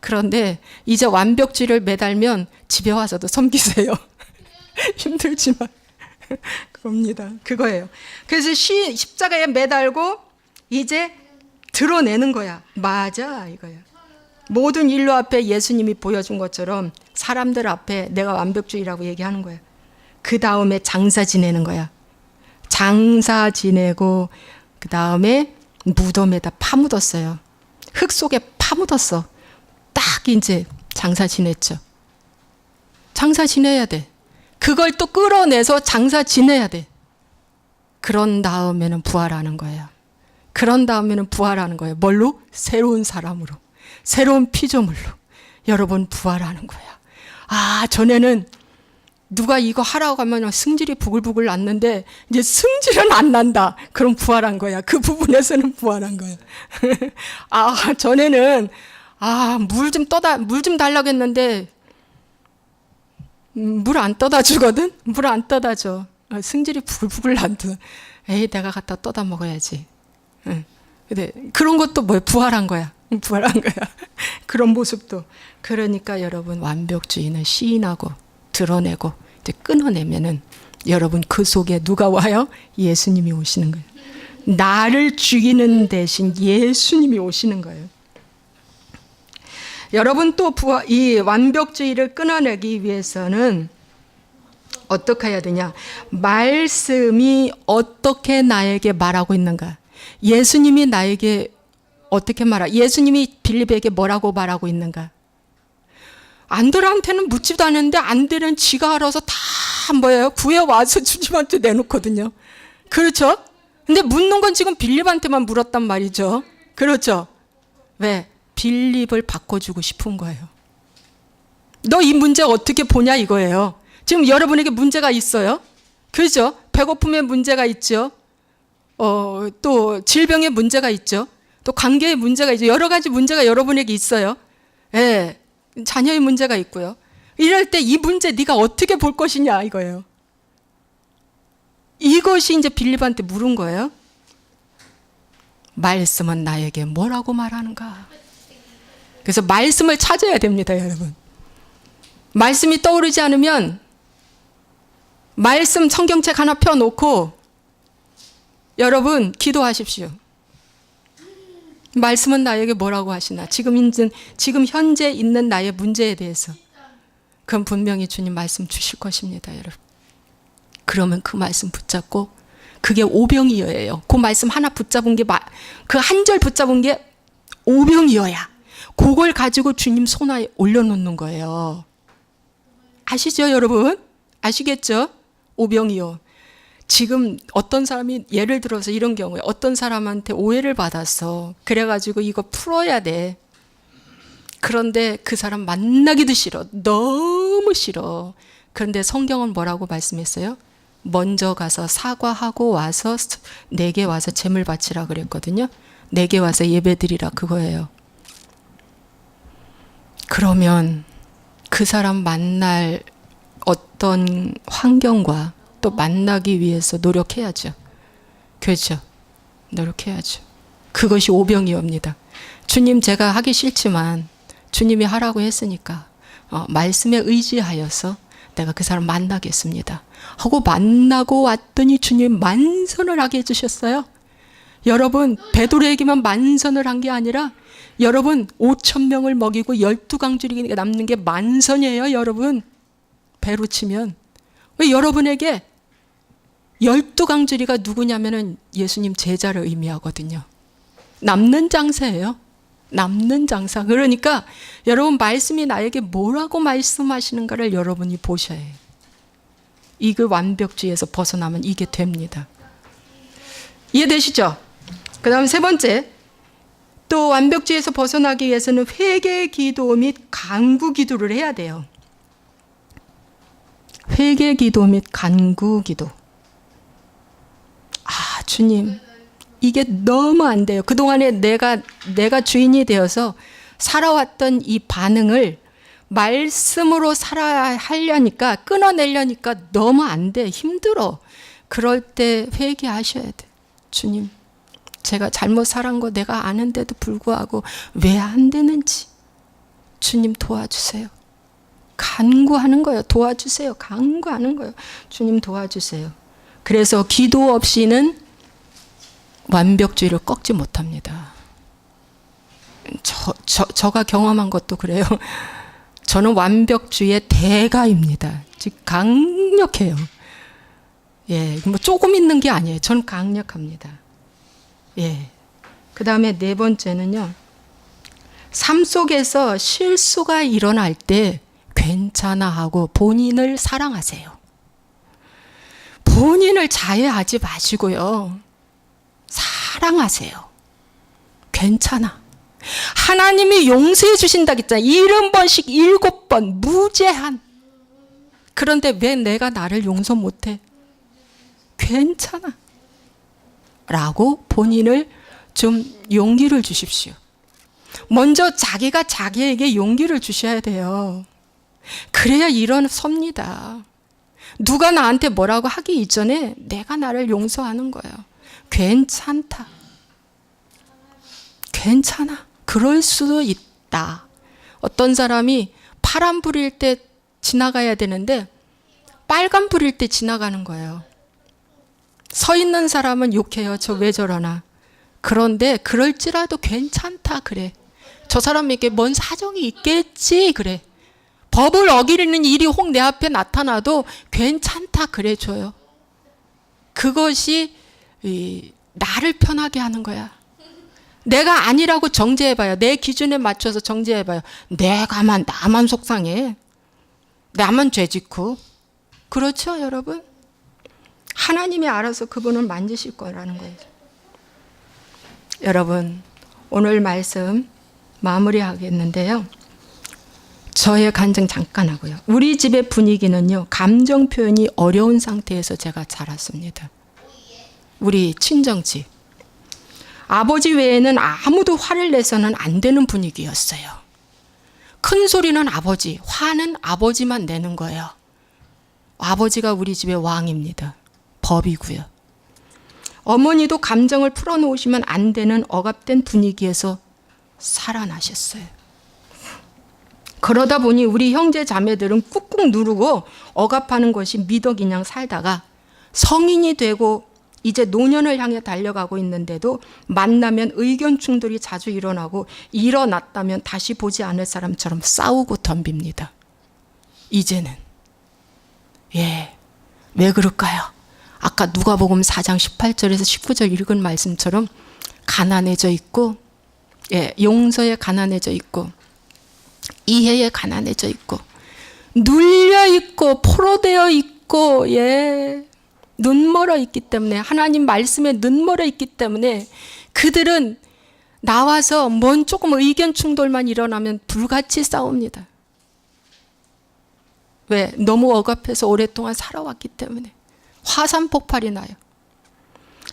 그런데 이제 완벽주의를 매달면 집에 와서도 섬기세요. 힘들지만. 그겁니다. 그거예요. 그래서 십자가에 매달고 이제 드러내는 거야. 맞아, 이거야. 모든 인류 앞에 예수님이 보여준 것처럼 사람들 앞에 내가 완벽주의라고 얘기하는 거야. 그 다음에 장사 지내는 거야. 장사 지내고 그 다음에 무덤에다 파묻었어요. 흙 속에 파묻었어. 딱 이제 장사 지냈죠. 장사 지내야 돼. 그걸 또 끌어내서 장사 지내야 돼. 그런 다음에는 부활하는 거예요. 그런 다음에는 부활하는 거예요. 뭘로? 새로운 사람으로. 새로운 피조물로. 여러분 부활하는 거야. 아, 전에는 누가 이거 하라고 하면 승질이 부글부글 났는데 이제 승질은 안 난다. 그럼 부활한 거야. 그 부분에서는 부활한 거야. 아, 전에는 물 좀 달라고 했는데 물 안 떠다 주거든? 물 안 떠다 줘. 승질이 부글부글 난다. 에이, 내가 갖다 떠다 먹어야지. 근데 그런 것도 뭐야? 부활한 거야. 부활한 거야. 그런 모습도. 그러니까 여러분 완벽주의는 시인하고 드러내고 이제 끊어내면은 여러분 그 속에 누가 와요? 예수님이 오시는 거예요. 나를 죽이는 대신 예수님이 오시는 거예요. 여러분 또 이 완벽주의를 끊어내기 위해서는 어떻게 해야 되냐? 말씀이 어떻게 나에게 말하고 있는가? 예수님이 나에게 어떻게 예수님이 빌립에게 뭐라고 말하고 있는가? 안들한테는 묻지도 않는데 안들은 지가 알아서 다 뭐예요? 구해와서 주님한테 내놓거든요. 그렇죠? 근데 묻는 건 지금 빌립한테만 물었단 말이죠. 그렇죠? 왜? 빌립을 바꿔주고 싶은 거예요. 너 이 문제 어떻게 보냐 이거예요. 지금 여러분에게 문제가 있어요. 그렇죠? 배고픔에 문제가 있죠. 또 질병에 문제가 있죠. 또 관계에 문제가 있죠. 여러 가지 문제가 여러분에게 있어요. 예, 자녀의 문제가 있고요. 이럴 때 이 문제 네가 어떻게 볼 것이냐 이거예요. 이것이 이제 빌립한테 물은 거예요. 말씀은 나에게 뭐라고 말하는가? 그래서 말씀을 찾아야 됩니다, 여러분. 말씀이 떠오르지 않으면 말씀 성경책 하나 펴놓고 여러분 기도하십시오. 말씀은 나에게 뭐라고 하시나? 지금 현재 있는 나의 문제에 대해서. 그럼 분명히 주님 말씀 주실 것입니다, 여러분. 그러면 그 말씀 붙잡고 그게 오병이어예요. 그 말씀 하나 붙잡은 게 그 한 절 붙잡은 게 오병이어야. 그걸 가지고 주님 손에 올려놓는 거예요. 아시죠, 여러분? 아시겠죠? 오병이어. 지금 어떤 사람이 예를 들어서 이런 경우에 어떤 사람한테 오해를 받았어. 그래가지고 이거 풀어야 돼. 그런데 그 사람 만나기도 싫어. 너무 싫어. 그런데 성경은 뭐라고 말씀했어요? 먼저 가서 사과하고 와서 내게 와서 제물 바치라 그랬거든요. 내게 와서 예배드리라 그거예요. 그러면 그 사람 만날 어떤 환경과 또 만나기 위해서 노력해야죠. 그렇죠? 노력해야죠. 그것이 오병이어입니다. 주님 제가 하기 싫지만 주님이 하라고 했으니까 말씀에 의지하여서 내가 그 사람 만나겠습니다. 하고 만나고 왔더니 주님 만선을 하게 해주셨어요. 여러분 베드로에게만 만선을 한 게 아니라 여러분 5,000명을 먹이고 12강줄이 남는 게 만선이에요. 여러분 배로 치면. 왜 여러분에게 12강줄이가 누구냐면은 예수님 제자를 의미하거든요. 남는 장사예요. 남는 장사. 그러니까 여러분 말씀이 나에게 뭐라고 말씀하시는가를 여러분이 보셔야 해요. 이거 완벽주의에서 벗어나면 이게 됩니다. 이해되시죠? 그 다음 세 번째, 또 완벽주의에서 벗어나기 위해서는 회개 기도 및 간구 기도를 해야 돼요. 회개 기도 및 간구 기도. 주님 이게 너무 안 돼요. 그동안에 내가 주인이 되어서 살아왔던 이 반응을 말씀으로 하려니까 끊어내려니까 너무 안 돼. 힘들어. 그럴 때 회개하셔야 돼. 주님 제가 잘못 살은 거 내가 아는데도 불구하고 왜 안 되는지 주님 도와주세요. 간구하는 거예요. 도와주세요. 간구하는 거예요. 주님 도와주세요. 그래서 기도 없이는 완벽주의를 꺾지 못합니다. 저가 경험한 것도 그래요. 저는 완벽주의의 대가입니다. 즉 강력해요. 예, 뭐 조금 있는 게 아니에요. 저는 강력합니다. 예. 그 다음에 네 번째는요. 삶 속에서 실수가 일어날 때 괜찮아 하고 본인을 사랑하세요. 본인을 자해하지 마시고요. 사랑하세요. 괜찮아. 하나님이 용서해 주신다고 했잖아요. 70번씩 7번 무제한. 그런데 왜 내가 나를 용서 못해? 괜찮아. 라고 본인을 좀 용기를 주십시오. 먼저 자기가 자기에게 용기를 주셔야 돼요. 그래야 일어섭니다. 누가 나한테 뭐라고 하기 이전에 내가 나를 용서하는 거예요. 괜찮다. 괜찮아. 그럴 수도 있다. 어떤 사람이 파란 불일 때 지나가야 되는데 빨간 불일 때 지나가는 거예요. 서 있는 사람은 욕해요. 저 왜 저러나. 그런데 그럴지라도 괜찮다 그래. 저 사람에게 뭔 사정이 있겠지 그래. 법을 어기는 일이 혹 내 앞에 나타나도 괜찮다 그래 줘요. 그것이 나를 편하게 하는 거야. 내가 아니라고 정죄해봐요. 내 기준에 맞춰서 정죄해봐요. 나만 속상해. 나만 죄짓고. 그렇죠 여러분? 하나님이 알아서 그분을 만지실 거라는 거예요. 여러분 오늘 말씀 마무리하겠는데요. 저의 간증 잠깐 하고요. 우리 집의 분위기는요. 감정 표현이 어려운 상태에서 제가 자랐습니다. 우리 친정집. 아버지 외에는 아무도 화를 내서는 안 되는 분위기였어요. 큰 소리는 아버지, 화는 아버지만 내는 거예요. 아버지가 우리 집의 왕입니다. 법이고요. 어머니도 감정을 풀어놓으시면 안 되는 억압된 분위기에서 살아나셨어요. 그러다 보니 우리 형제 자매들은 꾹꾹 누르고 억압하는 것이 미덕인양 살다가 성인이 되고 이제 노년을 향해 달려가고 있는데도 만나면 의견 충돌이 자주 일어나고 일어났다면 다시 보지 않을 사람처럼 싸우고 덤빕니다. 이제는. 예, 왜 그럴까요? 아까 누가복음 4장 18절에서 19절 읽은 말씀처럼 가난해져 있고, 예, 용서에 가난해져 있고, 이해에 가난해져 있고, 눌려 있고, 포로되어 있고, 예, 눈멀어 있기 때문에, 하나님 말씀에 눈멀어 있기 때문에 그들은 나와서 뭔 조금 의견 충돌만 일어나면 불같이 싸웁니다. 왜? 너무 억압해서 오랫동안 살아왔기 때문에 화산 폭발이 나요.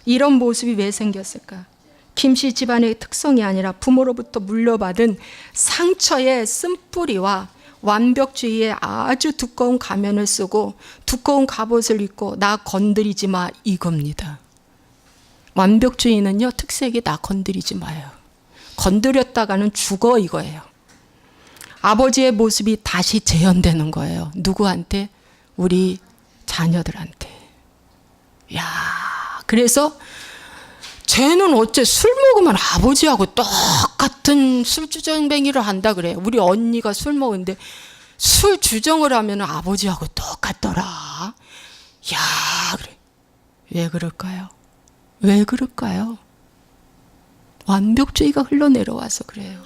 이런 모습이 왜 생겼을까? 김씨 집안의 특성이 아니라 부모로부터 물려받은 상처의 쓴뿌리와 완벽주의의 아주 두꺼운 가면을 쓰고 두꺼운 갑옷을 입고 나 건드리지 마 이겁니다. 완벽주의는요, 특색이 나 건드리지 마요. 건드렸다가는 죽어 이거예요. 아버지의 모습이 다시 재현되는 거예요. 누구한테? 우리 자녀들한테. 야, 그래서 쟤는 어째 술 먹으면 아버지하고 똑같은 술주정뱅이를 한다 그래요. 우리 언니가 술 먹는데 술 주정을 하면 아버지하고 똑같더라. 야, 그래. 왜 그럴까요? 왜 그럴까요? 완벽주의가 흘러내려와서 그래요.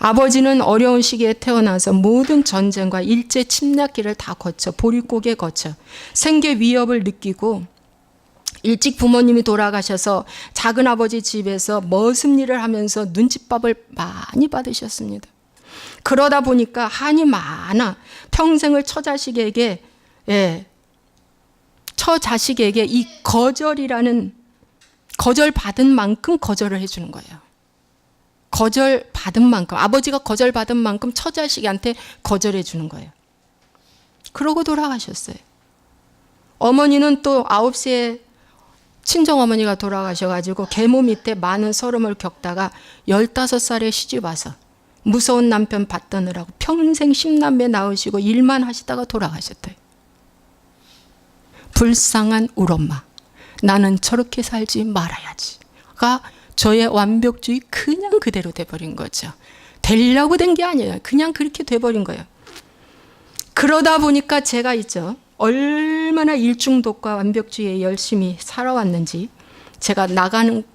아버지는 어려운 시기에 태어나서 모든 전쟁과 일제 침략기를 다 거쳐 보릿고개 거쳐 생계 위협을 느끼고 일찍 부모님이 돌아가셔서 작은아버지 집에서 머슴 일을 하면서 눈칫밥을 많이 받으셨습니다. 그러다 보니까 한이 많아 평생을 처자식에게 이 거절이라는 거절받은 만큼 거절을 해주는 거예요. 거절받은 만큼, 아버지가 거절받은 만큼 처자식한테 거절해 주는 거예요. 그러고 돌아가셨어요. 어머니는 또 9시에 친정어머니가 돌아가셔가지고 계모 밑에 많은 서름을 겪다가 15살에 시집 와서 무서운 남편 받드느라고 평생 10남매 낳으시고 일만 하시다가 돌아가셨대요. 불쌍한 우리 엄마. 나는 저렇게 살지 말아야지가 저의 완벽주의 그냥 그대로 돼버린 거죠. 되려고 된 게 아니에요. 그냥 그렇게 돼버린 거예요. 그러다 보니까 제가 있죠. 얼마나 일중독과 완벽주의에 열심히 살아왔는지 제가 나가는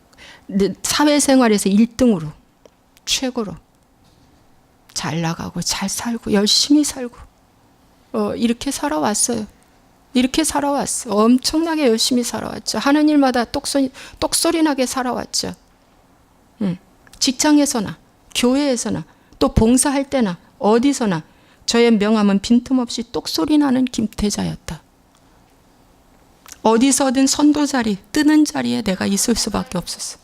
사회생활에서 1등으로 최고로 잘 나가고 잘 살고 열심히 살고 이렇게 살아왔어요. 이렇게 살아왔어. 엄청나게 열심히 살아왔죠. 하는 일마다 똑소리 나게 살아왔죠. 직장에서나 교회에서나 또 봉사할 때나 어디서나 저의 명함은 빈틈없이 똑소리 나는 김태자였다. 어디서든 선도 자리, 뜨는 자리에 내가 있을 수밖에 없었어.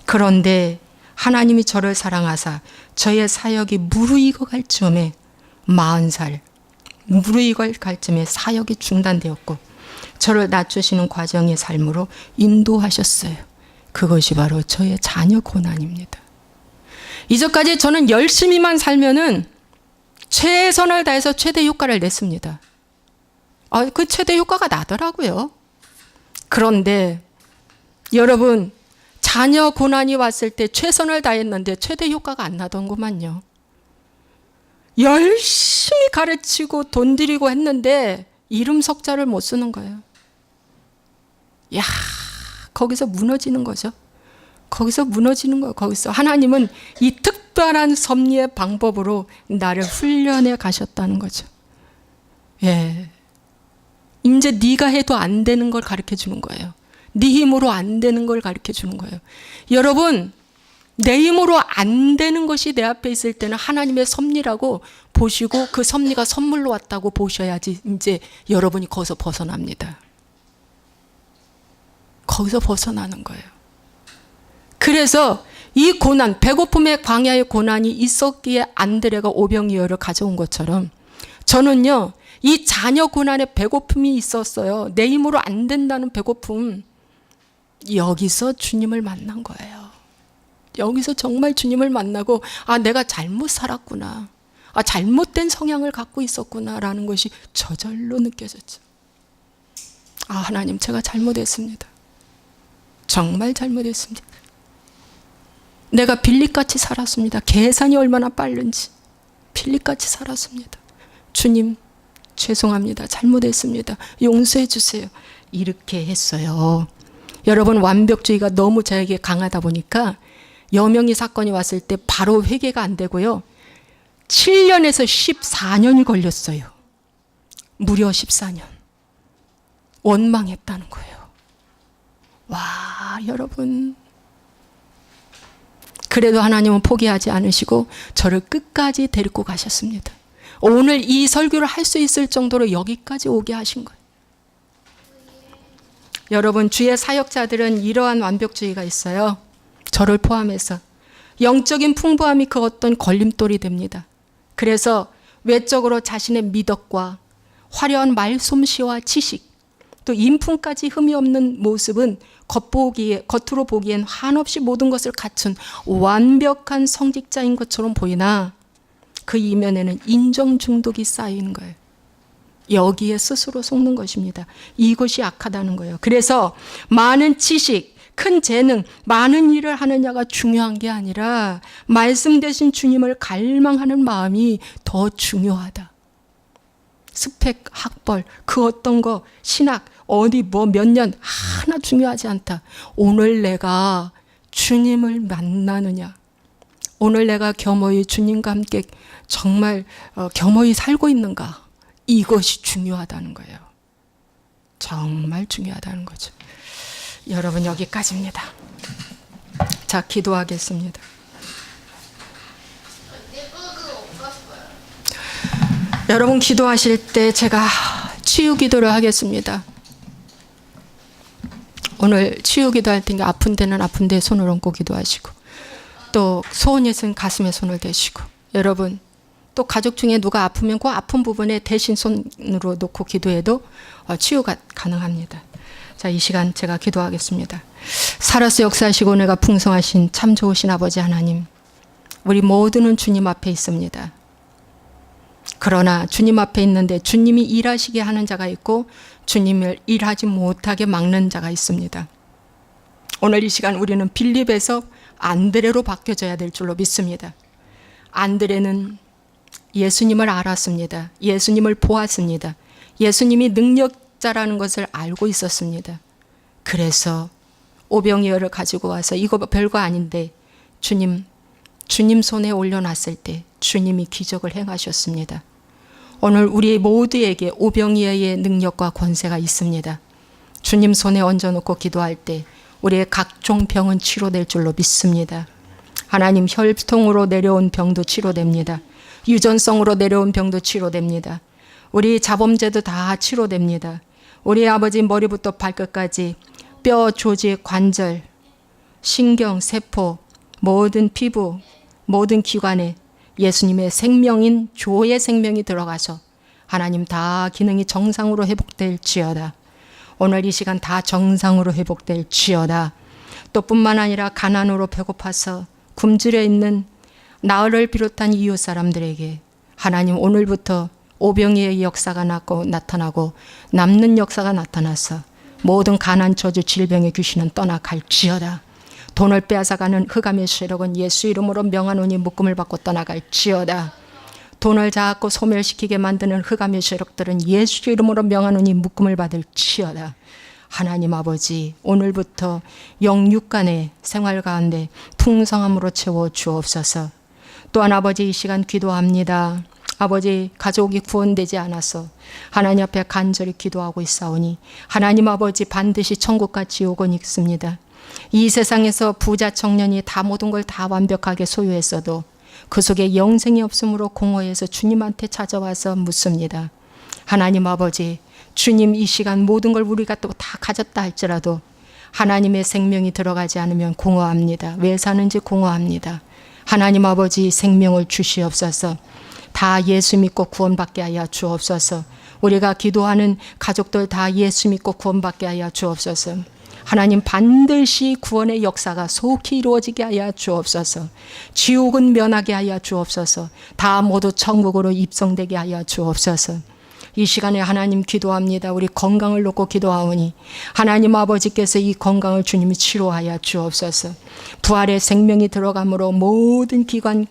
그런데 하나님이 저를 사랑하사 저의 사역이 무르익어 갈 즈음에 40살 무르익어 갈 즈음에 사역이 중단되었고 저를 낮추시는 과정의 삶으로 인도하셨어요. 그것이 바로 저의 자녀 고난입니다. 이전까지 저는 열심히만 살면은 최선을 다해서 최대 효과를 냈습니다. 그 최대 효과가 나더라고요. 그런데 여러분, 자녀 고난이 왔을 때 최선을 다했는데 최대 효과가 안 나던구만요. 열심히 가르치고 돈 들이고 했는데 이름 석자를 못 쓰는 거예요. 야, 거기서 무너지는 거죠. 거기서 무너지는 거예요. 거기서 하나님은 이 특별한 섭리의 방법으로 나를 훈련해 가셨다는 거죠. 예, 이제 네가 해도 안 되는 걸 가르쳐 주는 거예요. 네 힘으로 안 되는 걸 가르쳐 주는 거예요. 여러분, 내 힘으로 안 되는 것이 내 앞에 있을 때는 하나님의 섭리라고 보시고 그 섭리가 선물로 왔다고 보셔야지 이제 여러분이 거기서 벗어납니다. 거기서 벗어나는 거예요. 그래서 이 고난, 배고픔의 광야의 고난이 있었기에 안드레가 오병이어를 가져온 것처럼 저는요, 이 자녀 고난의 배고픔이 있었어요. 내 힘으로 안 된다는 배고픔. 여기서 주님을 만난 거예요. 여기서 정말 주님을 만나고 내가 잘못 살았구나. 잘못된 성향을 갖고 있었구나라는 것이 저절로 느껴졌죠. 하나님, 제가 잘못했습니다. 정말 잘못했습니다. 내가 빌립같이 살았습니다. 계산이 얼마나 빠른지 빌립같이 살았습니다. 주님, 죄송합니다. 잘못했습니다. 용서해 주세요. 이렇게 했어요. 여러분, 완벽주의가 너무 저에게 강하다 보니까 여명이 사건이 왔을 때 바로 회개가 안 되고요. 7년에서 14년이 걸렸어요. 무려 14년. 원망했다는 거예요. 와, 여러분. 그래도 하나님은 포기하지 않으시고 저를 끝까지 데리고 가셨습니다. 오늘 이 설교를 할 수 있을 정도로 여기까지 오게 하신 거예요. 여러분, 주의 사역자들은 이러한 완벽주의가 있어요. 저를 포함해서. 영적인 풍부함이 그 어떤 걸림돌이 됩니다. 그래서 외적으로 자신의 미덕과 화려한 말솜씨와 지식, 또 인품까지 흠이 없는 모습은 겉으로 보기엔 한없이 모든 것을 갖춘 완벽한 성직자인 것처럼 보이나 그 이면에는 인정 중독이 쌓이는 거예요. 여기에 스스로 속는 것입니다. 이것이 악하다는 거예요. 그래서 많은 지식, 큰 재능, 많은 일을 하느냐가 중요한 게 아니라 말씀 대신 주님을 갈망하는 마음이 더 중요하다. 스펙, 학벌, 그 어떤 거, 신학, 어디 몇 년 하나 중요하지 않다. 오늘 내가 주님을 만나느냐, 오늘 내가 겸허히 주님과 함께 정말 겸허히 살고 있는가, 이것이 중요하다는 거예요. 정말 중요하다는 거죠. 여러분, 여기까지입니다. 자, 기도하겠습니다. 여러분, 기도하실 때 제가 치유 기도를 하겠습니다. 오늘 치유 기도할 때 아픈 데는 아픈 데 손을 얹고 기도하시고 또 소원이 있으면 가슴에 손을 대시고, 여러분, 또 가족 중에 누가 아프면 그 아픈 부분에 대신 손으로 놓고 기도해도 치유가 가능합니다. 자, 이 시간 제가 기도하겠습니다. 살아서 역사하시고 내가 풍성하신 참 좋으신 아버지 하나님, 우리 모두는 주님 앞에 있습니다. 그러나 주님 앞에 있는데 주님이 일하시게 하는 자가 있고 주님을 일하지 못하게 막는 자가 있습니다. 오늘 이 시간 우리는 빌립에서 안드레로 바뀌어져야 될 줄로 믿습니다. 안드레는 예수님을 알았습니다. 예수님을 보았습니다. 예수님이 능력자라는 것을 알고 있었습니다. 그래서 오병이어를 가지고 와서 이거 별거 아닌데 주님 손에 올려놨을 때 주님이 기적을 행하셨습니다. 오늘 우리 모두에게 오병이어의 능력과 권세가 있습니다. 주님 손에 얹어놓고 기도할 때 우리의 각종 병은 치료될 줄로 믿습니다. 하나님, 혈통으로 내려온 병도 치료됩니다. 유전성으로 내려온 병도 치료됩니다. 우리 자범죄도 다 치료됩니다. 우리 아버지 머리부터 발끝까지 뼈, 조직, 관절, 신경, 세포, 모든 피부, 모든 기관에 예수님의 생명인 조의 생명이 들어가서 하나님 다 기능이 정상으로 회복될지어다. 오늘 이 시간 다 정상으로 회복될지어다. 또 뿐만 아니라 가난으로 배고파서 굶주려 있는 나를 비롯한 이웃 사람들에게 하나님 오늘부터 오병이의 역사가 나타나고 남는 역사가 나타나서 모든 가난 저주 질병의 귀신은 떠나갈지어다. 돈을 빼앗아가는 흑암의 세력은 예수 이름으로 명하노니 묶음을 받고 떠나갈지어다. 돈을 자꾸 소멸시키게 만드는 흑암의 세력들은 예수 이름으로 명하노니 묶음을 받을지어다. 하나님 아버지, 오늘부터 영육 간의 생활 가운데 풍성함으로 채워 주옵소서. 또한 아버지, 이 시간 기도합니다. 아버지, 가족이 구원되지 않아서 하나님 앞에 간절히 기도하고 있사오니 하나님 아버지, 반드시 천국과 지옥은 있습니다. 이 세상에서 부자 청년이 다 모든 걸 다 완벽하게 소유했어도 그 속에 영생이 없으므로 공허해서 주님한테 찾아와서 묻습니다. 하나님 아버지, 주님, 이 시간 모든 걸 우리가 또 다 가졌다 할지라도 하나님의 생명이 들어가지 않으면 공허합니다. 왜 사는지 공허합니다. 하나님 아버지, 생명을 주시옵소서. 다 예수 믿고 구원받게 하여 주옵소서. 우리가 기도하는 가족들 다 예수 믿고 구원받게 하여 주옵소서. 하나님, 반드시 구원의 역사가 속히 이루어지게 하여 주옵소서. 지옥은 면하게 하여 주옵소서. 다 모두 천국으로 입성되게 하여 주옵소서. 이 시간에 하나님 기도합니다. 우리 건강을 놓고 기도하오니 하나님 아버지께서 이 건강을 주님이 치료하여 주옵소서. 부활의 생명이 들어감으로 모든 기관,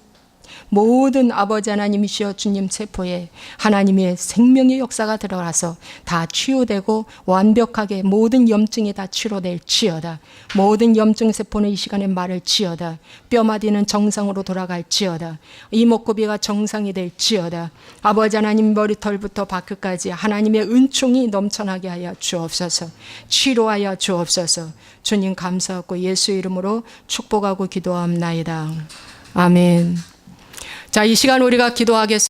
모든 아버지 하나님이시여 주님 세포에 하나님의 생명의 역사가 들어가서 다 치유되고 완벽하게 모든 염증이 다 치료될지어다. 모든 염증 세포는 이 시간에 말을지어다. 뼈마디는 정상으로 돌아갈지어다. 이목구비가 정상이 될지어다. 아버지 하나님, 머리털부터 발끝까지 하나님의 은총이 넘쳐나게 하여 주옵소서. 치료하여 주옵소서. 주님 감사하고 예수 이름으로 축복하고 기도합나이다. 아멘. 자, 이 시간 우리가 기도하겠습니다.